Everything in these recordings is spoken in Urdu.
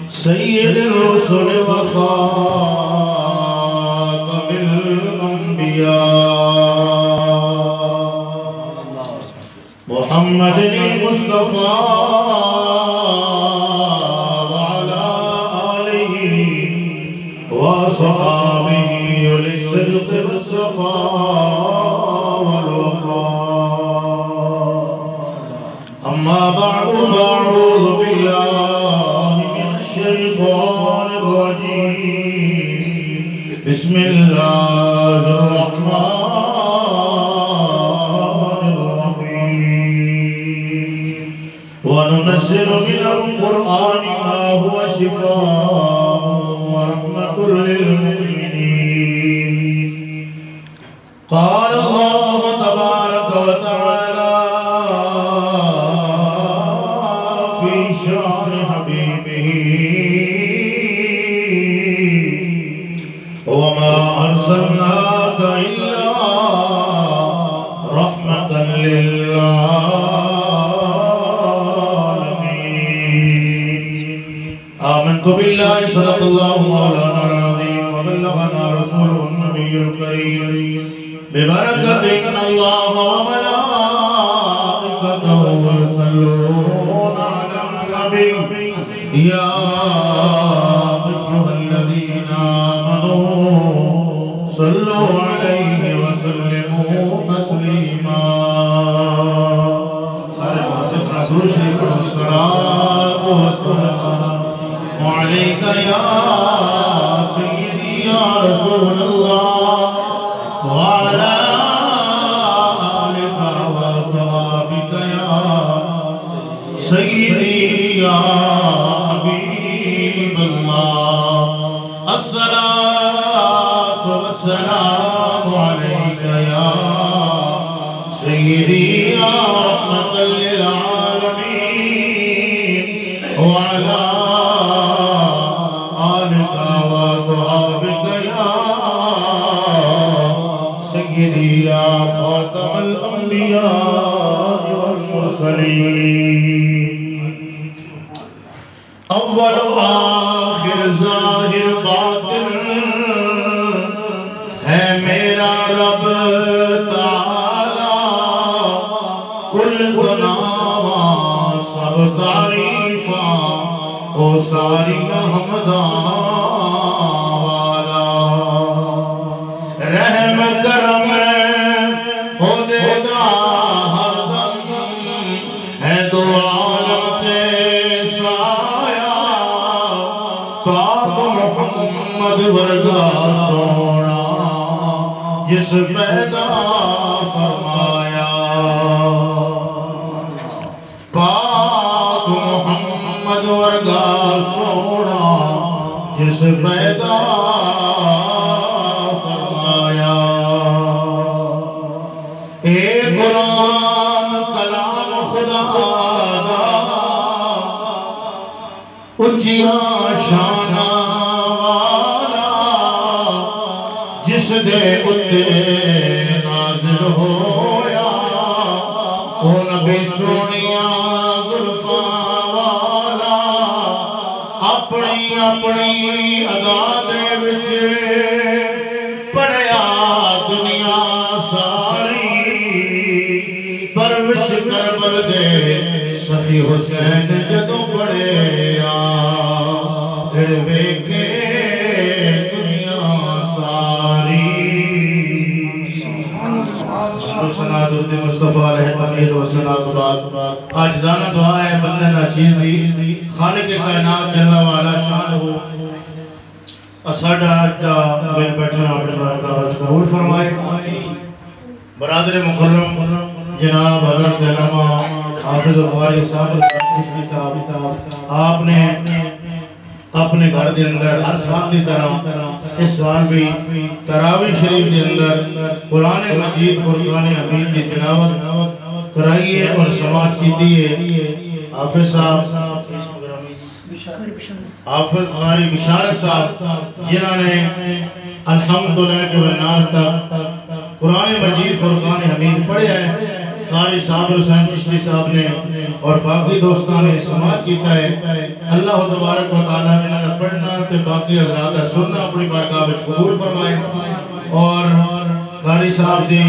سيد الرسل وخاتم الأنبياء محمد المصطفى وعلى آله وصحابه للصدق والصفاء والوفاء. أما بعد فأعوذ بالله من الشيطان الرجيم. بسم الله الرحمن الرحيم. وننزل من القرآن ما هو شفاء ورحمة للمؤمنين. قال الله تبارك وتعالى في شأن حبيبه: وما أرسلناك إلا رحمة للعالمين. آمنت بالله صدق الله مولانا العظيم وبلغنا رسوله النبي الكريم ببركة إن الله وملائكته يصلون على النبي يا أيها الذين آمنوا صلوا عليه وسلموا تسليما. الصلاة والسلام عليك يا سيدي يا رسول الله وعلى آلك وصحابك يا سيدي يا حبيب الله. الصلاة والسلام عليك يا سيدي يا رحمة للعالمين وعلى آلك وصحابك يا سيدي يا خاتم الأنبياء والمرسلين. اول آخر ظاہر باطن ہے میرا رب تعالی. کل گناہاں سب تعریفاں او ساری حمداں والا. رحم کرم ہو دیتا ہر دم ہے دو عالم تے سایہ. پاک محمد ورگا سونا جس پیدا فرمایا. پاک محمد ورگا سونا جس پیدا فرمایا. اے قرآن کلام خدا دا اچھیاں شاناں والا جس دے اتے نازل ہویا. او نبی سونیاں زلفاں والا اپنی اپنی ادا دے وچ پڑھیا دنیا ساری. پر وچ کربل دے سخی حسین جدوں پڑھیا پھر ویکھے دنیا ساری. سنا درود مصطفیٰ علیہ تمید و صلاۃ بعد. آج زانہ دعا ہے بندے ناچیز دی خالق کائنات جل والا شان ہو اساڈا آج کا مل بیٹھنا اپنے بارگاہ قبول فرمائے. برادر مکرم جناب حضرت علامہ حافظ القاری صاحب چشتی صاحب، آپ نے اپنے گھر دے اندر ہر سال دی طرح اس سال بھی تراویح شریف دے اندر قرآن مجید فرقان حمید کی تلاوت کرائی ہے اور سماعت کی ہے. حافظ صاحب حافظ قاری بشارت صاحب جنہوں نے الحمدللہ کے والناس تک قرآن مجید فرقان حمید پڑھے ہیں. قاری صاحب حسین چشتی صاحب نے اور باقی دوستان نے سماعت کیتا ہے اللہ تبارک و تعالیٰ نے انہیں پڑھنا تے باقی حضرات سننا اپنی بارگاہ وچ قبول فرمائے اور قاری صاحب دی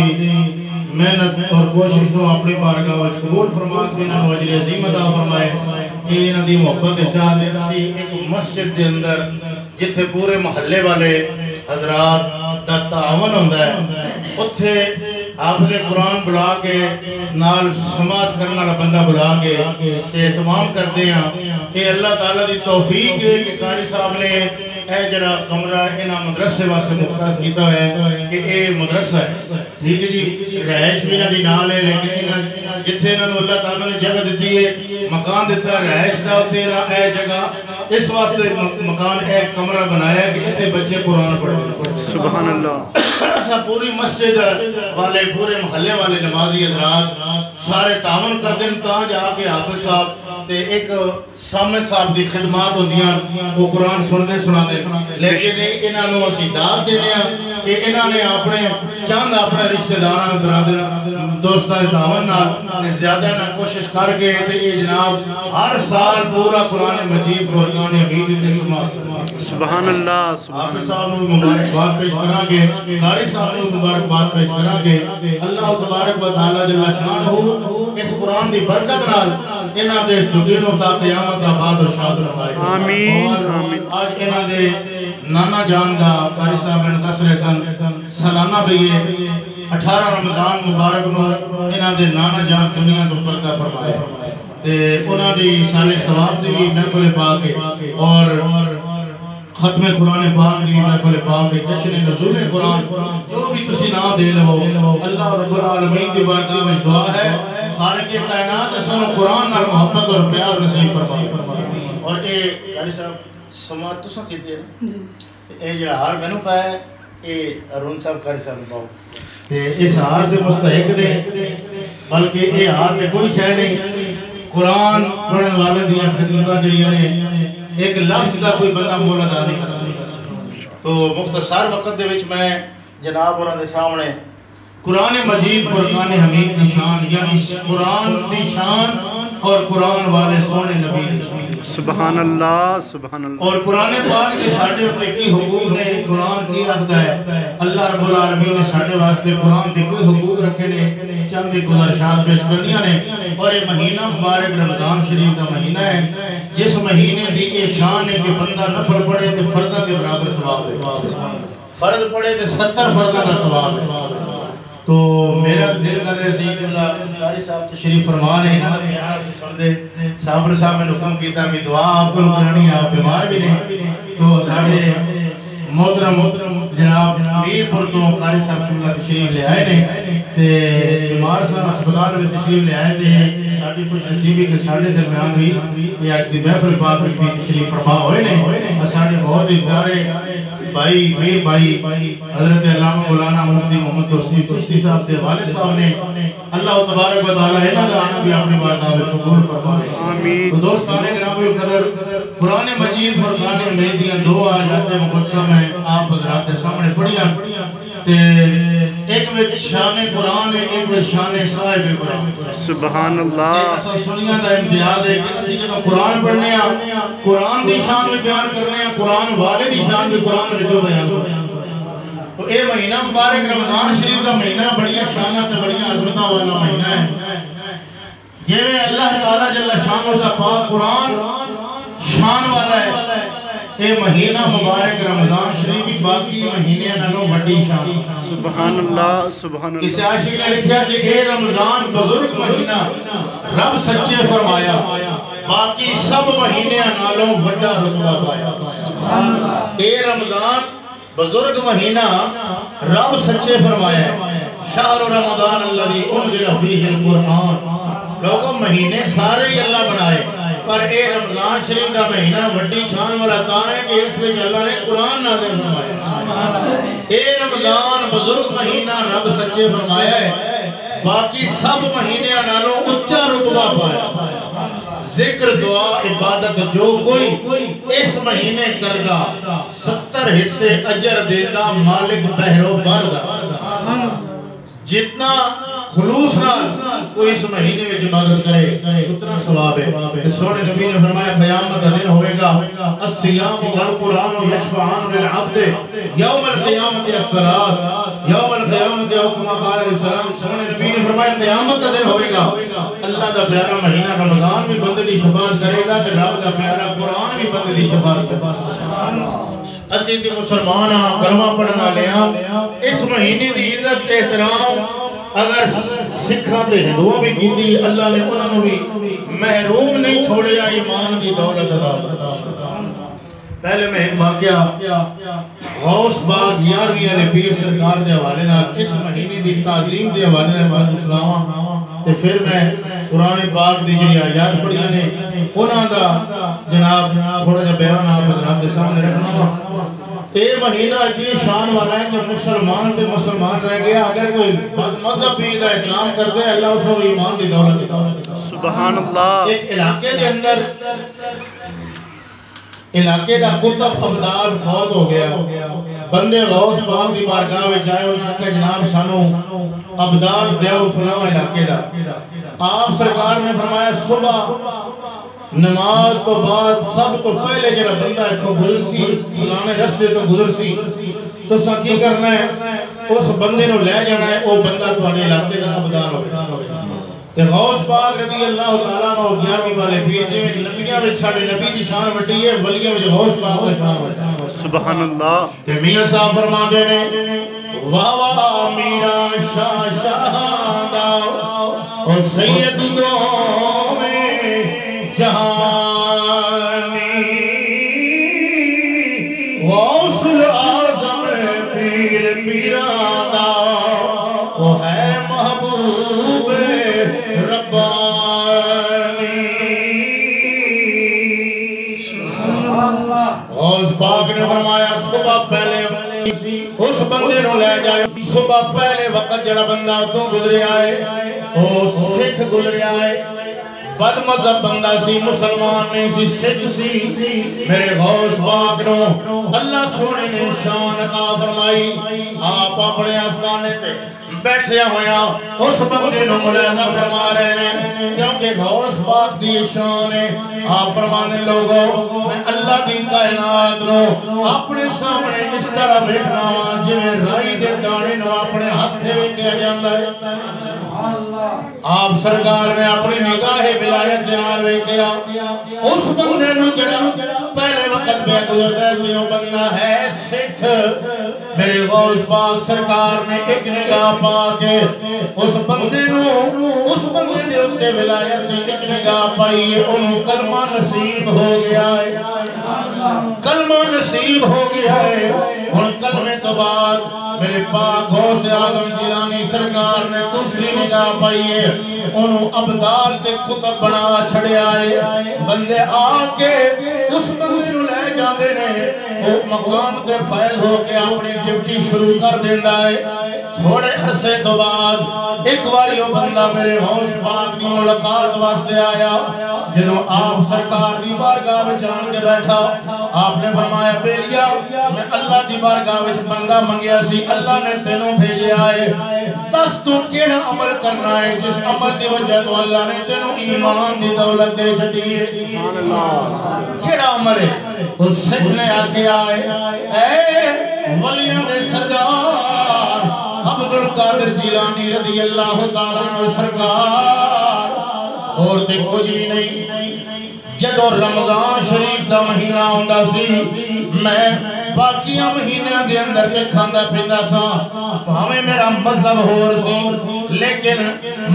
محنت اور کوشش نو اپنی بارگاہ وچ قبول فرما کے انہاں نوں اجر عظیم عطا فرمائے کہ انہاں دی محبت چاہ دے سی ایک مسجد دے اندر جتھے پورے محلے والے حضرات دا تعاون ہوندا ہے اوتھے حافظ قرآن بلا کے نال سماعت کرنے والا بندہ بلا کے اہتمام کرتے ہیں کہ اللہ تعالیٰ دی توفیق ہے کہ قاری صاحب نے اے جڑا کمرہ انہاں مدرسے واسطے مختص کیتا ہے کہ اے مدرسہ ہے ٹھیک ہے جی رہائش بھی انہاں دی نال ہے لیکن جتھے انہاں نوں اللہ تعالیٰ نے جگہ دیتی ہے مکان دیتا ہے رہائش دا اوتھے اے جگہ اس واسطے مکان ایک کمرہ بنایا کہ اتنے بچے قرآن پڑھیں سبحان اللہ ایسا پوری مسجد والے پورے محلے والے نمازی حضرات سارے تعاون کر دیں تاں جا کے حافظ صاحب تے ایک سامع صاحب دی خدمات ہوندیاں وہ قرآن سننے سنا دے لیکن انہاں نوں اسی دعوت دینے ہیں کہ انہاں نے اپنے چند اپنے رشتہ داراں برادر دوستاں دے تعاون نال زیادہ نہ کوشش کر کے تے یہ جناب ہر سال پورا قرآن مجید فرقان حمید تے سماعت سبحان اللہ حافظ صاحب نوں مبارکباد پیش کراں گے قاری صاحب نوں مبارکباد پیش کراں گے اللہ تبارک و تعالی جل شانہ اس قرآن دی برکت نال انہاں دے سجدوں تا قیامت آباد و شاد فرمائے آمین آمین آج انہاں دے نانا جان دا قاری صاحب نے دس رہے سن سالانہ بھئیے 18 رمضان مبارک نو انہاں دے نانا جان دنیا تو پردہ فرمائے تے انہاں دی سال ثواب دی محفل پاک اور ختم قرآن پاک دی محفل پاک جشن نزول قرآن جو بھی تسی نام دے لو اللہ رب العالمین دی بارگاہ میں دعا ہے خالق کائنات اساں قرآن نال محبت اور پیار نصیب فرمائے اور اے قاری صاحب سماعت تساں کیتے ہیں اے جڑا ہار مینوں پایا اے ارون صاحب قاری صاحب پاؤ تے اس ہار دے مستحق دے بلکہ اے ہار دے کوئی شے نہیں قرآن پڑھن والے دیاں خدمتاں جڑیاں نے ایک لفظ کا کوئی بندہ مولا ادا نہیں کر سکتا تو مختصر وقت دے وچ میں جناب انہاں دے سامنے قرآن مجید فرقان حمید دی شان یعنی قرآن دی شان اور قرآن والے سونے نبی دی شان سبحان اللہ اور قرآن پاک کے ساڈے اوپر کی حقوق نے قرآن کی رکھتا ہے اللہ رب العالمین نے ساڈے واسطے قرآن دے کوئی حقوق رکھے نے چند گزارشات پیش کردیاں نے اور یہ مہینہ مبارک رمضان شریف کا مہینہ ہے جس مہینے دی یہ شان ہے کہ بندہ نفل پڑھے تو فردہ کے برابر ثواب ہے فرض پڑھے تو 70 فردہ کا ثواب ہے تو میرا دل کر رہے سی کہ اللہ قاری صاحب تشریف فرما رہے ہیں انہاں بیان سے سن دے صابر صاحب نے حکم کیتا کہ دعا آپ کو کرانی ہے آپ بیمار بھی نہیں تو ساڈے محترم جناب میر پور تو قاری صاحب اللہ تشریف لے آئے نے تے بیمار صاحب ہسپتال میں تشریف لے آئے تھے ساڈی خوش نصیبی کے ساڈے درمیان بھی یہ اج دی محفل پاک میں بھی تشریف فرما ہوئے نے ساڈے بہت ہی پیارے بھائی میر بھائی حضرت علامہ مولانا مفتی محمد توصیف چشتی صاحب دے والد صاحب نے اللہ تبارک و تعالی انہاں دا آنا بھی اپنی بارگاہ میں قبول فرمائے آمین تو دوستان گرامی القدر قرآن مجید فرقان حمید دیاں دو آیات مقدسہ میں آپ حضرات کے سامنے پڑھیاں تے ایک وچ شان قرآن ہے ایک وچ شان صاحب قرآن سبحان اللہ ایسا سنیاں دا امتیاز ہے کہ اسی جب قرآن پڑھنے ہیں قرآن دی شان میں بیان کرنے ہیں قرآن والے دی شان بھی قرآن میں جو بیان کرنے ہیں تو اے مہینہ مبارک رمضان شریف کا مہینہ بڑیاں شانہ تے بڑیاں عظمتاں والا مہینہ ہے جیویں اللہ تعالیٰ جل شانہ دا پاک قرآن شان والا ہے اے مہینہ مبارک رمضان شریف بھی باقی مہینے نالوں بڑی شان سبحان اللہ سبحان اللہ اس عاشق نے لکھا کہ اے رمضان بزرگ مہینہ رب سچے فرمایا باقی سب مہینے نالوں بڑا رتبہ پایا اے رمضان بزرگ مہینہ رب سچے فرمایا شہر رمضان الذی انزل فیہ القرآن لوگوں مہینے سارے ہی اللہ بنائے پر اے رمضان شریف کا مہینہ بڑی شان والا تاں ہے کہ اس میں اللہ نے قرآن نازل فرمایا اے رمضان بزرگ مہینہ رب سچے فرمایا ہے باقی سب مہینے نالوں اونچا رتبہ پایا ذکر دعا عبادت جو کوئی اس مہینے کردہ 70 حصے اجر دیتا مالک بہرو بردا جتنا خلوص نال کوئی اس مہینے میں عبادت کرے اتنا ثواب ہے. سونے نبی نے فرمایا قیامت کا دن ہوئے گا الصیام والقرآن یشفعان للعبد یوم القیامت الصلاۃ یوم القیامت او کما قال علیہ السلام. سونے نبی نے فرمایا قیامت کا دن ہوئے گا اللہ کا پیارا مہینہ رمضان بھی بندے دی شفاعت کرے گا تے رب کا پیارا قرآن بھی بندے دی شفاعت کرے گا. اسی تے مسلمان ہاں کلمہ پڑھن والے ہاں اس مہینے دی عزت احترام اگر سکھاں تے ہندوؤں بھی کیتی اللہ نے انہوں بھی محروم نہیں چھوڑیا ایمان دی دولت عطا فرمایا. پہلے میں ایک واقعہ غوث باغ 11ویں والے پیر سرکار دے حوالے نال اس مہینے دی تعظیم دے حوالے نال بات سناواں تے پھر میں قرآن پاک دی جڑی آیات پڑھیاں نے انہاں دا جناب تھوڑا جہا بیان آپ حضرات کے سامنے رکھنا وا. یہ مہینہ اتنی شان والا ہے کہ مسلمان تے مسلمان رہ گیا اگر کوئی مذہب بھی دا احترام کر دے اللہ اس کو ایمان دی دولت عطا کرے. سبحان اللہ. ایک علاقے دے اندر علاقے دا قطب ابدال فوت ہو گیا. بندے غوث پاک دی بارگاہ وچ آئے انہاں نے کہا جناب سانو ابدال دیو فلاں علاقے دا. آپ سرکار نے فرمایا صبح نماز تو بعد سب تو پہلے جڑا بندہ اتھوں گزر سی فلانے رستے تو گزر سی تو سا کی کرنا ہے اس بندے نو لے جانا ہے وہ بندہ تواڈے علاقے دا ابدال ہوگا. تے غوث پاک رضی اللہ تعالیٰ عنہ 11ویں والے پیر جویں نبیاں وچ ساڈے نبی دی شان وڈی ہے ولیاں وچ غوث پاک دی شان وڈی ہے. سبحان اللہ. تے میاں صاحب فرماندے نے واہ واہ میرا شاہ شاہ دا او سید دو میں جہانی غوث الاعظم پیر پیران دا وہ ہے محبوب ربانی. غوث پاک نے فرمایا صبح پہلے اس بندے نو لے جائے. صبح پہلے وقت جڑا بندہ تو گزرے آئے وہ سکھ گزرے آئے بد مذہب بندہ سی مسلمان نہیں سی سکھ سی. میرے غوث پاک نو اللہ سونے نے شان عطا فرمائی. آپ اپنے آستانے تے بیٹھے ہویا اس بندے نو ملاحظہ فرما رہے ہیں کیونکہ غوث پاک دی شان ہے. آپ فرمانے لوگوں میں اللہ دی کائنات نو اپنے سامنے اس طرح ویکھنا وا جویں رائی دے دانے نو اپنے ہاتھ ویکھیا جاندا ہے. آپ سرکار نے اپنی نگاہ ولایت دے نال ویکھیا اس بندے نو جڑا پہلے وقت پہ گزرتا ہے وہ بندہ ہے سکھ. میرے غوث پاک سرکار نے ایک نگاہ پا کے اس بندے دے اوتے ولایت دی ایک نگاہ پائی ہے انہوں کلمہ نصیب ہو گیا ہے. کلمہ نصیب ہو گیا ہے. اور کلمے تو بعد میرے پاک غوث اعظم جیلانی سرکار نے دوسری نگاہ پائی ہے انہوں ابدال تے کتب بنا چھڑے آئے. بندے آ کے اس بندے نو لے جاندے نے وہ مقام تے فائز ہو کے اپنی ڈیوٹی شروع کر دیندا ہے. تھوڑے عرصے تو بعد ایک باری وہ بندہ میرے غوث پاک کی ملاقات واسطے آیا. جنہوں آپ سرکار دی بارگاہ میں جان کے بیٹھا آپ نے فرمایا بیلیا میں اللہ دی بارگاہ میں بندہ منگیا سی اللہ نے تینوں بھیجے آئے دس تو کیڑا عمل کرنا ہے جس عمل دی وجہ تو اللہ نے تینوں ایمان دی دولت دے چھڑی ہے. کیڑا عمل ہے اس سکھ نے آکے آئے اے ولیوں نے سردار عبدالقادر جیلانی رضی اللہ تعالیٰ عنہ سرکار اور تے کچھ بھی نہیں. جدو رمضان شریف دا مہینہ ہوندا سی میں باقیاں مہینیاں دے اندر تے کھاندا پیندا سا بھاویں میرا مذہب ہور سی لیکن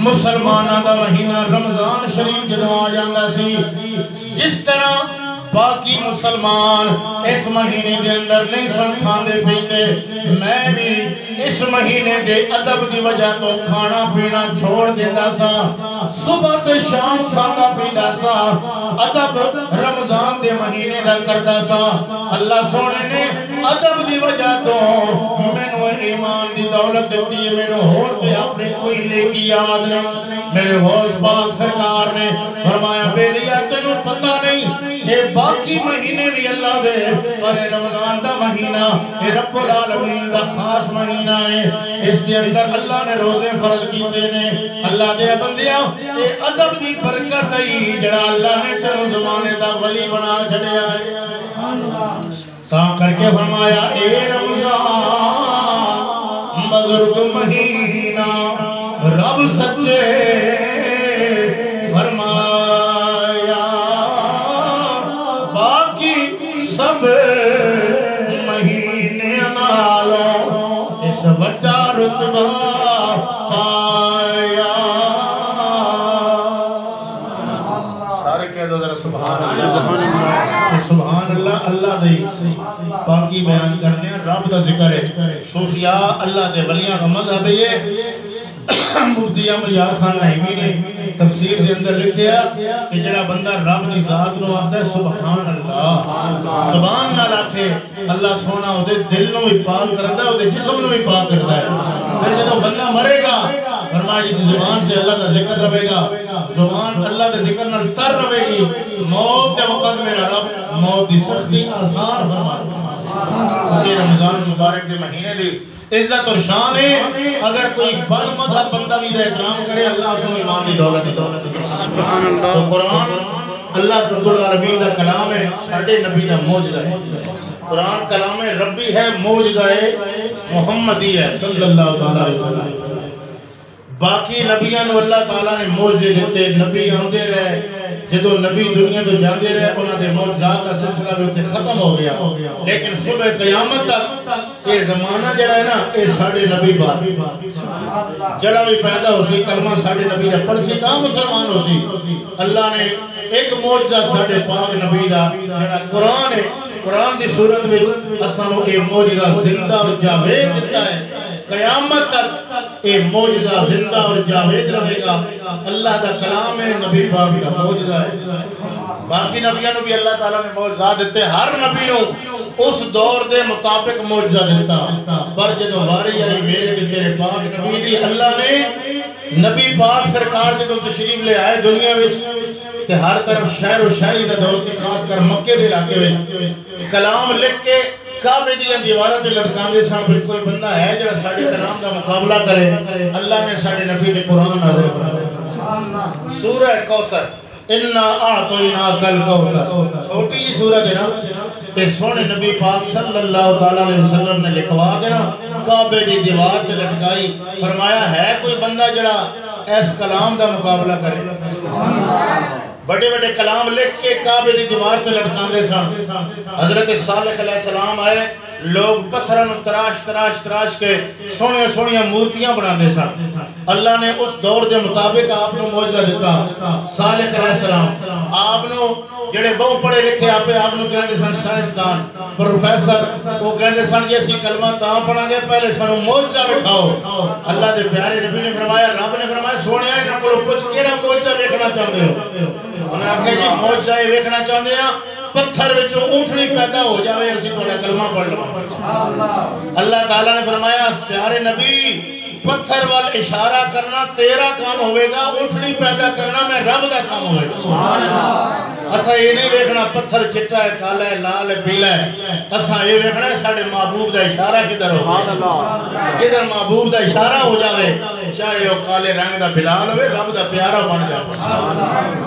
مسلماناں دا مہینہ رمضان شریف جدو آ جاندا سی جس طرح باقی مسلمان اس مہینے دے اندر نہیں سن کھاندے پیندے میں بھی اس مہینے دے ادب دی وجہ تو کھانا پینا چھوڑ دیتا سا. صبح تے شام کھانا پیدا سا ادب رمضان دے مہینے دا کردا سا. اللہ سونے نے ادب دی وجہ تو مینوں ایمان دی دولت دیتی ہے مینوں ہور تے اپنے کوئی نیکی یاد نہیں. میرے غوث پاک سرکار نے فرمایا بیلیا تینوں پتہ نہیں اے باقی مہینے بھی اللہ دے پر اے رمضان دا مہینہ اے رب العالمین دا خاص مہینہ ہے اس دے اندر اللہ نے روزے فرض کیتے نے اللہ دے بندیاں اے ادب دی برکت ہے جڑا اللہ نے تینوں زمانے دا ولی بنا چھڑیا ہے تا کر کے فرمایا اے رمضان بزرگ مہینہ رب سچے فرمایا باقی سب مہینے نالوں اس بڑا رتبہ پایا سارے کہہ دو ذرا سبحان اللہ سبحان اللہ اللہ دی باقی بیان کرنے رب دا ذکر ہے صوفیاء اللہ دے ولیاں کا مذہب ہے یہ مفتی احمد یار خان رحیمی نے تفسیر دے اندر لکھیا کہ جڑا بندہ رب دی ذات نو آخدا ہے سبحان اللہ زبان نہ رکھے اللہ سونا او دے دل نو بھی پاک کردا ہے او دے جسم نو بھی پاک کردا ہے پھر جدوں بندہ مرے گا فرمایا جی زبان سے اللہ کا ذکر رہے گا زبان اللہ کے ذکر نال تر رہے گی موت کے وقت میرا رب موت دی سختی آسان فرماتا ہے رمضان مبارک دے مہینے دی عزت اور شان ہے اگر کوئی بد مذہب بندہ بھی دا احترام کرے اللہ سے ایمان دی دولت سبحان اللہ تو قرآن اللہ رب العالمین دا کلام ہے ساڈے نبی دا معجزہ ہے قرآن کلام ربی ہے معجزہ ہے محمدی ہے صلی اللہ علیہ وسلم باقی نبیان اللہ تعالیٰ نے معجزے دیتے نبی آندے رہے جدو نبی دنیا تو جاندے رہے انہاں دے معجزات کا سلسلہ بھی اتنے ختم ہو گیا لیکن صبح قیامت تک یہ زمانہ جڑا ہے نا یہ ساڑھے نبی بات جڑا بھی پیدا ہو سی کلمہ ساڑھے نبی نے پڑھ سی تا مسلمان ہو سی اللہ نے ایک معجزہ ساڑھے پاک نبی دا جڑا قرآن ہے قرآن دی صورت میں اسانو یہ معجزہ زندہ اور جاوید دیتا ہے قیامت تک یہ معجزہ زندہ اور جاوید رہے گا اللہ دا کلام ہے نبی پاک کا معجزہ ہے باقی نبیوں بھی اللہ تعالیٰ نے معجزہ دیتے ہر نبی نو اس دور دے مطابق معجزہ دیتا پر جدو واری آئی میرے دے تیرے پاک نبی دی اللہ نے نبی پاک سرکار جدو تشریف لے آئے دنیا وچ تے ہر طرف شہر و شہری دا دور سے خاص کر مکے دے علاقے میں کلام لکھ کے کعبے دی دیواروں تے لٹکاندے سن پھر کوئی بندہ ہے جڑا ساڈے کلام دا مقابلہ کرے اللہ نے ساڈے نبی تے قرآن نازل فرمایا سورہ کوثر انا اعطیناک الکوثر چھوٹی جی سورت ہے نا تے سونے نبی پاک صلی اللہ تعالی علیہ وسلم نے لکھوا کے نا کعبے دی دیوار تے لٹکائی فرمایا ہے کوئی بندہ جڑا اس کلام دا مقابلہ کرے بڑے بڑے کلام لکھ کے کعبے دی دیوار پہ لٹکاندے سن حضرت صالح علیہ السلام آئے لوگ پتھروں تراش کے سونے سونیاں مورتیاں بناندے سن اللہ نے اس دور دے مطابق آپ نو معجزہ دیتا صالح علیہ السلام آپ نو جڑے بہت پڑھے لکھے آپ نو کہندے سن سائنسدان پروفیسر وہ کہندے سن جی اسی کلمہ تاں پڑھاں گے پہلے سانو معجزہ دکھاؤ اللہ دے پیارے نبی نے فرمایا رب نے فرمایا سونیا انہاں کولوں پوچھ کیڑا معجزہ ویکھنا چاہندے ہو انہاں آکھیا جی معجزہ یہ ویکھنا چاہندے ہاں پتھر وچوں اونٹنی پیدا ہو جاوے اسی تہاڈا کلمہ پڑھ لو اللہ تعالیٰ نے فرمایا پیارے نبی پتھر وال اشارہ کرنا تیرا کام ہوئے گا اونٹنی پیدا کرنا میں رب دا کام ہوئے گا اسا یہ نہیں ویکھنا پتھر چٹا ہے کالا ہے لال ہے پیلا ہے اسا یہ ویکھنا ہے ساڈے محبوب دا اشارہ کدھر ہو جدھر محبوب دا اشارہ ہو جاوے چاہے وہ کالے رنگ دا بلال ہوئے رب دا پیارا بن جاوے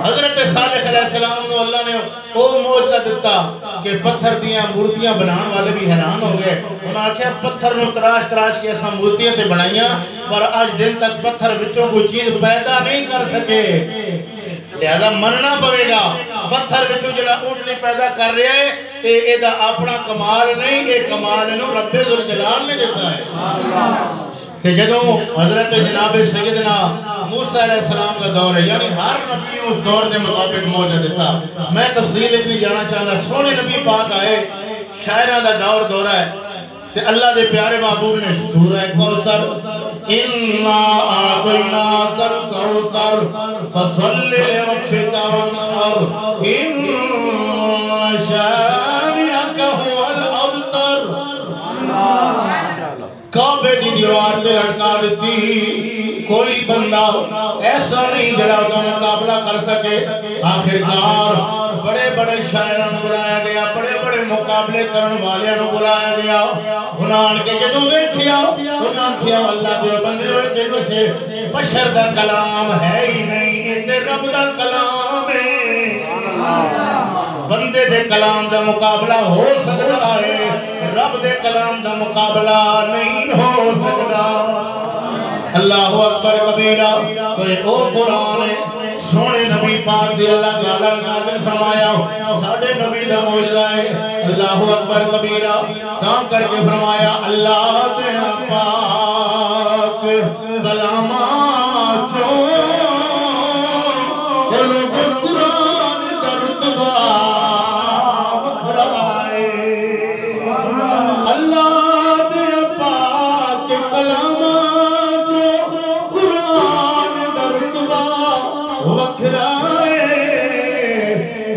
حضرت صالح علیہ السلام نے اللہ نے وہ معجزہ دیتا کہ پتھر دیاں مورتیاں بنان والے بھی حیران ہو گئے انہوں نے کہا پتھر نو تراش کے ایسا مورتیاں تے بنائیاں پر آج دن تک پتھر وچوں کوئی چیز پیدا نہیں کر سکے لہذا مننا پوے گا پتھر وچوں جڑا اونٹنی پیدا کر رہا ہے اے دا اپنا کمال نہیں اے کمال انہوں رب ذوالجلال نے دیتا ہے کہ جدوں حضرت جناب سیدنا موسیٰ علیہ السلام کا دور ہے یعنی ہر نبی نے اس دور کے مطابق معجزہ دیتا میں تفصیل اتنی جانا چاہتا سونے نبی پاک آئے شاعرہ دا دور ہے کہ اللہ دے پیارے محبوب نے سورہ کوثر اِنَّا أَعْطَيْنَاكَ الْكَوْثَرَ فَصَلِّ لِرَبِّكَ وَانْحَرْ إِنَّ شَانِئَكَ هُوَ الْأَبْتَرُ کعبے دی دیوار پہ لٹکا دیتی کوئی بندہ ایسا نہیں جڑا کا مقابلہ کر سکے آخرکار بڑے بڑے شاعراں نوں بلایا گیا بڑے بڑے مقابلے کرن والیاں نوں بلایا گیا انہاں آن کے جدوں ویکھیا انہاں آکھیا اللہ دے بندے وچ کسے بشر دا کلام ہے ہی نہیں اے تے رب دا کلام ہے بندے دے کلام دا مقابلہ ہو سکتا ہے رب دے کلام دا مقابلہ نہیں ہو سکتا اللہ اکبر کبیرہ کوئی او قرآن ہے سونے نبی پاک دی اللہ تعالیٰ نازل فرمایا ساڑھے نبی دا موجزہ ہے اللہ اکبر کبیرہ کام کر کے فرمایا اللہ دے پاک کلامات قرآن درتبہ اللہ دے پاک کلامات قرآن درتبہ وکھرائے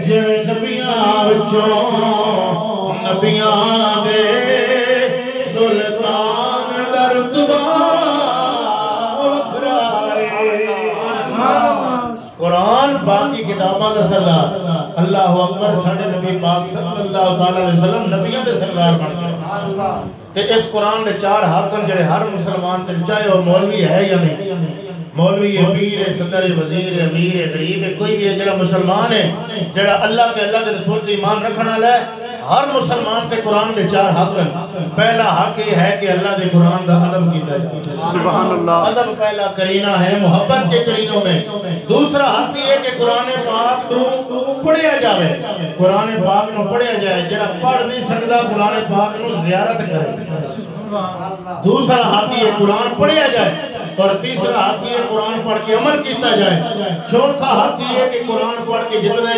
جویں نبیاں وچوں نبیاں دے سلطان درتبہ قرآن باقی کتاباں دا سردار اللہ اکبر ساڑھے نبی پاک صلی اللہ علیہ وسلم نبیوں دے سردار بن گئے کہ اس قرآن دے چار حاکم جڑے ہر مسلمان تے چاہے اور مولوی ہے یا نہیں مولوی ہے پیر ہے صدر ہے وزیر ہے امیر ہے غریب ہے کوئی بھی ہے جڑا مسلمان ہے جڑا اللہ تے اللہ دے رسول تے ایمان رکھنا ہے ہر مسلمان تے قرآن دے چار حق ہیں پہلا حق یہ ہے کہ اللہ دے قرآن دا ادب کیتا جائے سبحان اللہ ادب پہلا کرینہ ہے محبت کے کرینوں میں دوسرا حق یہ ہے کہ قرآن پاک نو پڑھیا جائے قرآن پاک نو پڑھیا جائے جڑا پڑھ نہیں سکتا قرآن پاک نو زیارت کرے دوسرا حق یہ قرآن پڑھیا جائے اور تیسرا حق یہ قرآن پڑھ کے عمل کیتا جائے چوتھا حق یہ کہ قرآن پڑھ کے جتنے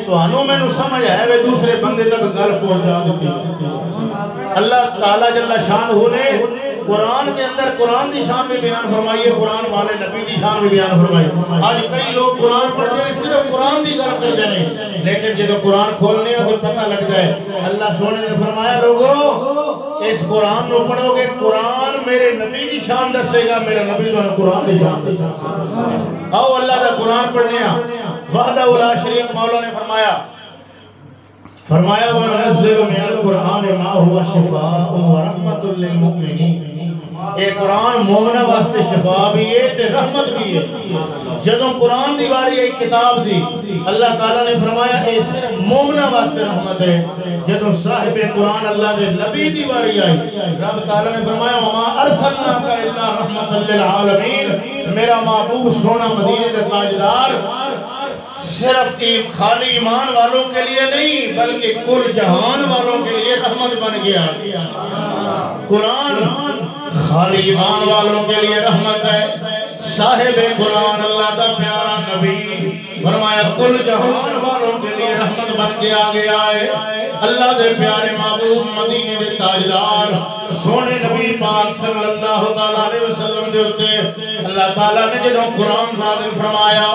تو انہوں میں نو سمجھ ہے وہ دوسرے بندے تک گل پہنچا دیتی اللہ تعالیٰ جل شان نے قرآن کے اندر قرآن کی شان بھی بیان فرمائی ہے قرآن والے نبی کی شان بھی بیان فرمائی آج کئی لوگ قرآن پڑھتے ہیں صرف قرآن کی گل کرتے ہیں لیکن جب قرآن کھولنے ہیں تو پتہ لگ جائے اللہ سونے نے فرمایا لوگوں اس قرآن نو پڑھو گے قرآن میرے نبی کی شان دسے گا میرا نبی تو قرآن کی شان دسے گا آؤ اللہ کا قرآن پڑھنے ہیں وحدہ لا شریک مولا نے فرمایا وَنُنَزِّلُ مِنَ الْقُرْآنِ مَا هُوَ شِفَاءٌ وَرَحْمَةٌ لِّلْمُؤْمِنِينَ اے قرآن مومنہ واسطے شفا بھی ہے تے رحمت بھی ہے جدوں قرآن دی واری ایک کتاب دی اللہ تعالیٰ نے فرمایا اے صرف مومنہ واسطے رحمت ہے جدوں صاحب قرآن اللہ دے نبی دی واری آئی رب تعالیٰ نے فرمایا وَمَا أَرْسَلْنَاكَ إِلَّا رَحْمَةً لِّلْعَالَمِينَ میرا محبوب سونا مدینے دے تاجدار صرف خالی ایمان والوں کے لیے نہیں بلکہ کل جہان والوں کے لیے رحمت بن گیا قرآن خالی ایمان والوں کے لیے رحمت ہے صاحب قرآن اللہ کا پیارا نبی فرمایا کل جہان والوں کے لیے رحمت بن کے آگے آئے اللہ دے پیارے محبوب مدینے دے تاجدار سونے نبی پاک صلی اللہ علیہ وسلم دے ہوتے اللہ تعالیٰ نے جدوں قرآن نازل فرمایا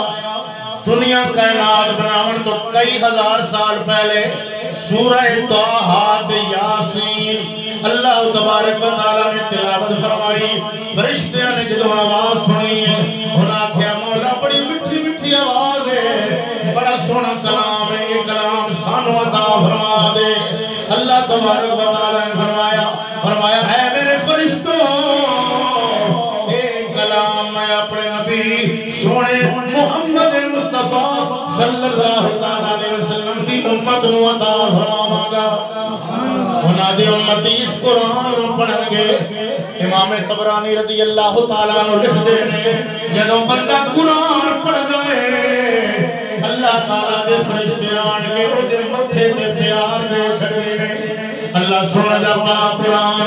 دنیا کائنات بناون تو کئی ہزار سال پہلے سورہ طٰہٰ یاسین اللہ تبارک و تعالیٰ نے تلاوت فرمائی فرشتیاں نے جدوں آواز سنی ہے انہاں کہا مولا بڑی مٹھی مٹھی آواز ہے بڑا سونا کلام ہے یہ کلام سانو عطا فرما دے اللہ تبارک و تعالیٰ نے فرمایا اے میرے فرشتوں اے کلام میں اپنے نبی سونے محمد مصطفیٰ صلی اللہ علیہ وسلم کی امت نو عطا فرماواں گا انہاں دی امتی اس قرآن پڑھن گے امام طبرانی رضی اللہ تعالیٰ عنہ لکھدے نے جدوں بندہ قرآن پڑھدا ہے اللہ تعالیٰ دے فرشتے آن کے او دے متھے تے پیار دے چھڑدے نے اللہ سونا دا پاک قرآن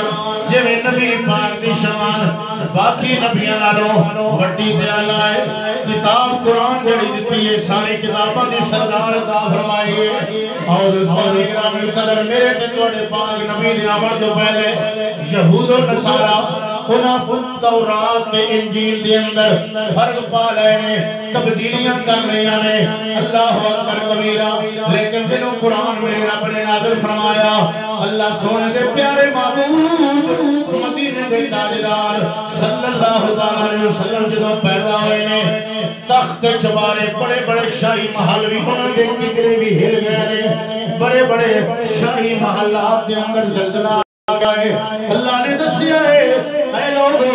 جویں نبی پاک دی شان باقی نبیاں نالوں وڈی تے اعلیٰ ہے کتاب قرآن جڑی دتی ہے ساری کتاباں دی سردار عطا فرمائی ہے اور دوستو گرامی القدر میرے تے تواڈے پاک نبی دے آمد تو پہلے یہود و نصارا انہاں تورات تے انجیل دے اندر فرق پا لے نے تبدیلیاں کر لیا نے اللہ اکبر کبیرہ لیکن جنہوں قرآن میرے رب نے نازل فرمایا اللہ سونے دے پیارے محبوب مدینے دے تاجدار صلی اللہ علیہ وسلم جدوں پیدا ہوئے نے تخت چبارے بڑے بڑے شاہی محل بھی انہوں دے کگرے بھی ہل گئے نے بڑے بڑے شاہی محلات کے اندر زلزلہ آ گئے اللہ نے دسیا ہے اے لوگو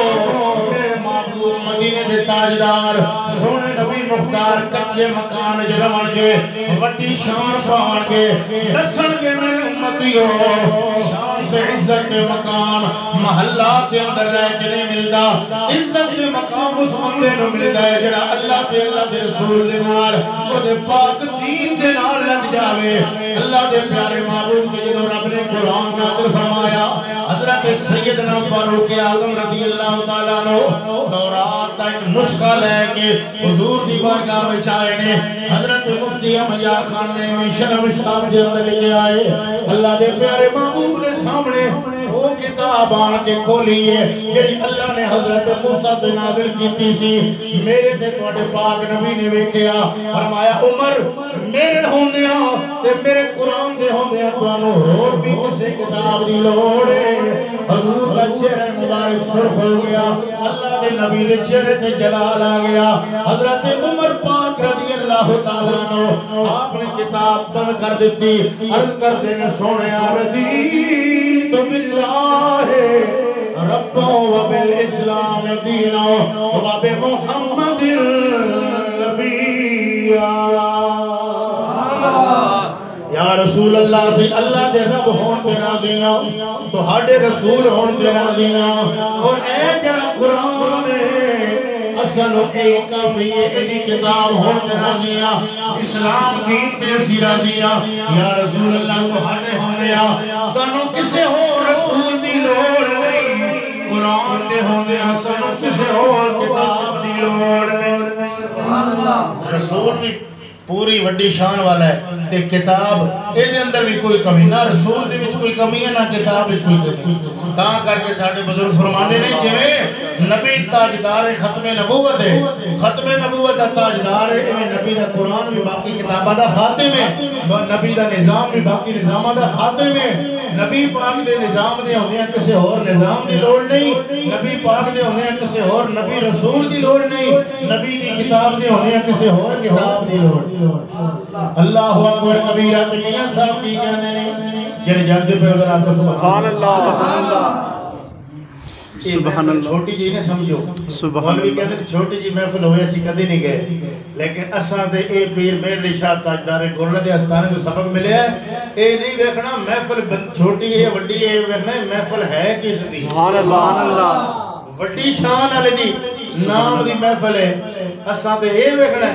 میرے معبود مدینے دے تاجدار سونے نبی مختار کچے مکان جرمن گے وٹی شان پان گے دسن گے میرے امتیوں شان تے عزت کے مقام محلات کے اندر رہ کے نہیں ملدا عزت کے مقام اس بندے نو ملدا ہے جڑا اللہ تے اللہ دے رسول دے نال او دے پاک دین دے نال لگ جاوے اللہ دے پیارے معبود تے جدوں رب نے قرآن نازل فرمایا حضرت سیدنا فاروق اعظم رضی اللہ تعالیٰ عنہ تورات کا ایک نسخہ لے کے حضور دی بارگاہ وچ آئے نے حضرت مفتی احمد یار خان نے شرم شتاب دے اندر لے کے آئے اللہ دے پیارے محبوب دے سامنے وہ کتاب آن کے کھولی ہے جڑی اللہ نے حضرت موسیٰ تے نازل کیتی سی میرے تے تواڈے پاک نبی نے ویکھیا فرمایا عمر میرے ہوندیاں تے میرے قرآن دے ہوندیاں تانوں اور بھی کسے کتاب دی لوڑ ہے حضور کا چہرہ مبارک سرخ ہو گیا اللہ دے نبی دے چہرے تے جلال آ گیا حضرت عمر پاک رضی اللہ تعالیٰ عنہ آپ نے کتاب بند کر دیتی عرض کر دینے سونے رضیت باللہ ربا و بالاسلام دینا و بمحمد نبیا یا رسول اللہ سے اللہ دے رب ہون تے راضیاں تو ہاڈے رسول ہون تے راضیاں اور اے جڑا قرآن اصل ایک کافی ایدی کتاب ہون تے راضیاں اسلام دین تے سی راضیاں یا رسول اللہ تو ہاڈے ہوندیاں سانو کسے ہو رسول دی لوڑ نہیں قرآن دے ہوندیاں سانو کسے ہو کتاب دی لوڑ نہیں رسول بھی پوری وڈی شان والا ہے تے کتاب اے دے اندر بھی کوئی کمی نہ رسول دے وچ کوئی کمی ہے نہ کتاب وچ کوئی کمی تاں کر کے ساڈے بزرگ فرماندے نے جویں نبی تاجدار ختم نبوت ہے ختم نبوت دا تاجدار ہے ایویں نبی دا قرآن بھی باقی کتاباں دا خاتم ہے اور نبی دا نظام بھی باقی نظاماں دا خاتم ہے نبی پاک دے نظام دے ہوندیاں کسے اور نظام دی لوڑ نہیں نبی پاک دے ہوندیاں کسے اور نبی رسول دی لوڑ نہیں نبی دی کتاب دے ہوندیاں کسے اور کتاب دی لوڑ اللہ اکبر کبیرہ میاں صاحب کی کہنے نے جڑے جانتے پہ اگر آپ کو سبحان اللہ سبحان اللہ چھوٹی جی نے سمجھو مولوی کہتے ہیں چھوٹی جی محفل ہوئے اسی کدی نہیں گئے لیکن اساں تے اے پیر میر شاہ تاجدار گورنر دے استانے کو سبق ملے ہے اے نہیں دیکھنا محفل چھوٹی ہے وڈی ہے دیکھنا محفل ہے کس دی سبحان اللہ وڈی شان والے دی نام دی محفل ہے اساں تے اے دیکھنا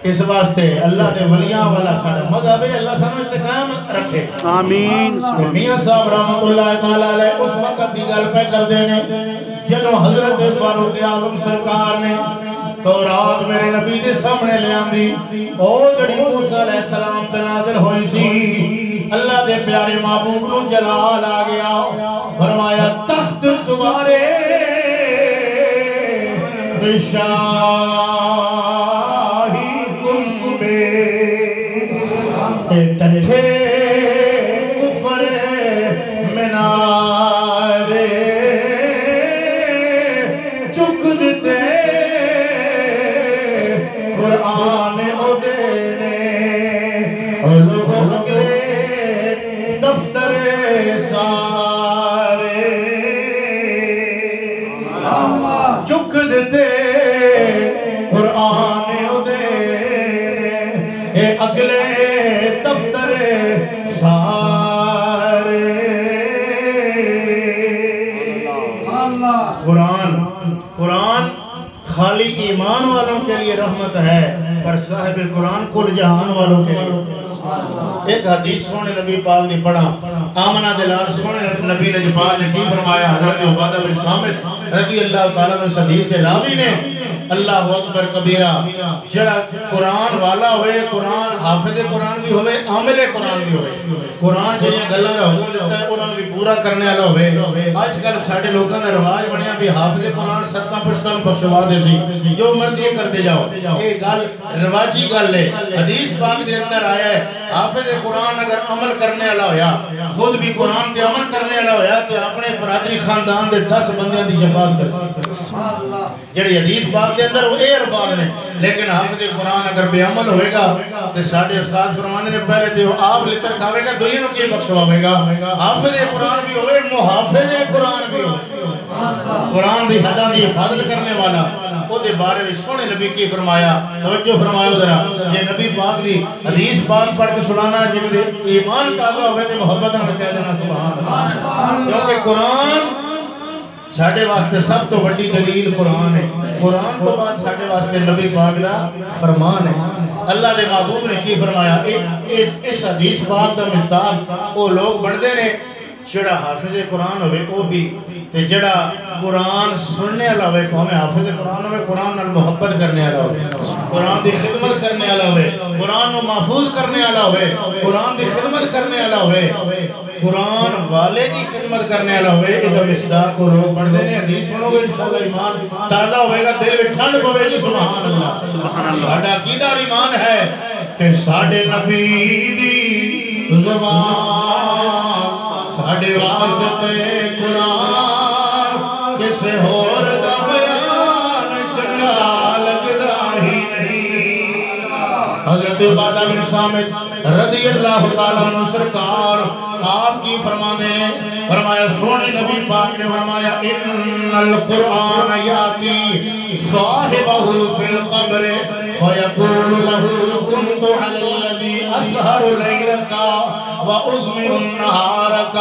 اس واسطے اللہ نے ولیاں والا ساڑھا مذہب ہے اللہ سانو استقام رکھے آمین میاں صاحب رحمت اللہ تعالیٰ علیہ اس وقت دی گل پہ کر دینے جنہوں حضرت فاروق اعظم سرکار نے تورات میرے نبی دے سامنے لے آندی او جڑی موسیٰ علیہ السلام تنازل ہوئی سی اللہ دے پیارے محبوب نو جلال آ گیا فرمایا تخت چوارے بشاہی تٹھے کفر منارے چک دیتے قرآن او دینے لوگے دفتر سارے چک دیتے قرآن او دینے اے اگلے دفتر سارے قرآن خالی ایمان والوں کے لیے رحمت ہے پر صاحب قرآن کل جہان والوں کے لیے ایک حدیث سونے نبی پاک نے پڑھا آمنہ دلال سونے نبی نے پاک نے کی فرمایا حضرت عبادہ بن صامت رضی اللہ تعالیٰ نے حدیث کے راوی نے اللہ اکبر کبیرہ جڑا قرآن والا ہوئے قرآن حافظ قرآن بھی ہوئے عامل قرآن بھی ہوئے قرآن جنہیں گلہ کا حکم دیتا ہے انہوں نے بھی پورا کرنے والا ہوئے آج کل ساڑھے لوگوں نے رواج بنیا بھی حافظ قرآن ستاں پشتاں بخشوا دے سی جو مرضی کرتے جاؤ یہ گل رواجی گل ہے حدیث پاک دے اندر آیا ہے حافظ قرآن اگر عمل کرنے والا ہویا خود بھی قرآن پہ عمل کرنے والا ہویا تو اپنے برادری خاندان دے 10 بندیاں دی شفاعت کر سکتے جڑی حدیث پاک دے اندر وہ اے الفاظ نے، لیکن حافظ قرآن اگر بے عمل ہوئے گا تو ساڑھے استاد فرمانے نے پہلے تو آپ لتر کھاوے گا دوئے نو کی بخشواوے گا. حافظ قرآن بھی ہوئے، محافظ قرآن بھی ہوئے، قرآن دی حداں دی حفاظت کرنے والا. وہ دے بارے میں سونے نبی کی فرمایا، توجہ فرمایا ذرا، یہ نبی پاک دی حدیث پاک پڑھ کے سنانا ہے جب ایمان تازہ ہوئے تو محبت نہ کہہ دینا سبحان اللہ. کیونکہ قرآن ساڑھے واسطے سب تو وڈی دلیل قرآن ہے. قرآن تو بعد ساڑھے واسطے نبی پاک دا فرمان ہے. اللہ دے محبوب نے کی فرمایا، اس حدیث پاک دا مصداق وہ لوگ بڑھتے نے جڑا حافظ قرآن ہوئے وہ بھی، تے جڑا قرآن سننے والا ہوئے، ہمیں حافظ قرآن ہوئے، قرآن نال محبت کرنے والا ہوئے، قرآن دی خدمت کرنے والا ہوئے، قرآن نو محفوظ کرنے والا ہوئے، قرآن دی خدمت کرنے والا ہوئے، قرآن والے دی خدمت کرنے والا ہوئے. ادھر مصداق کو لوگ پڑھ دینے، حدیث سنو گے انشاءاللہ ایمان تازہ ہوئے گا، دل میں ٹھنڈ پوے گی. سبحان اللہ. ساڈا عقیدہ اور ایمان ہے کہ ساڈے نبی دی زبان ساڈے واسطے قرآن کسے ہور دا بیان چنگا لگدا ہی نہیں. حضرت عبادہ بن صامت رضی اللہ تعالیٰ عنہ سرکار آپ کی فرمانے نے فرمایا، سونے نبی پاک نے فرمایا، ان القرآن یاتی صاحبہ فی القبر فیقول له كنت علی الذی اسہر لیلکا وَأُزْمِرُ النَّهَارَكَ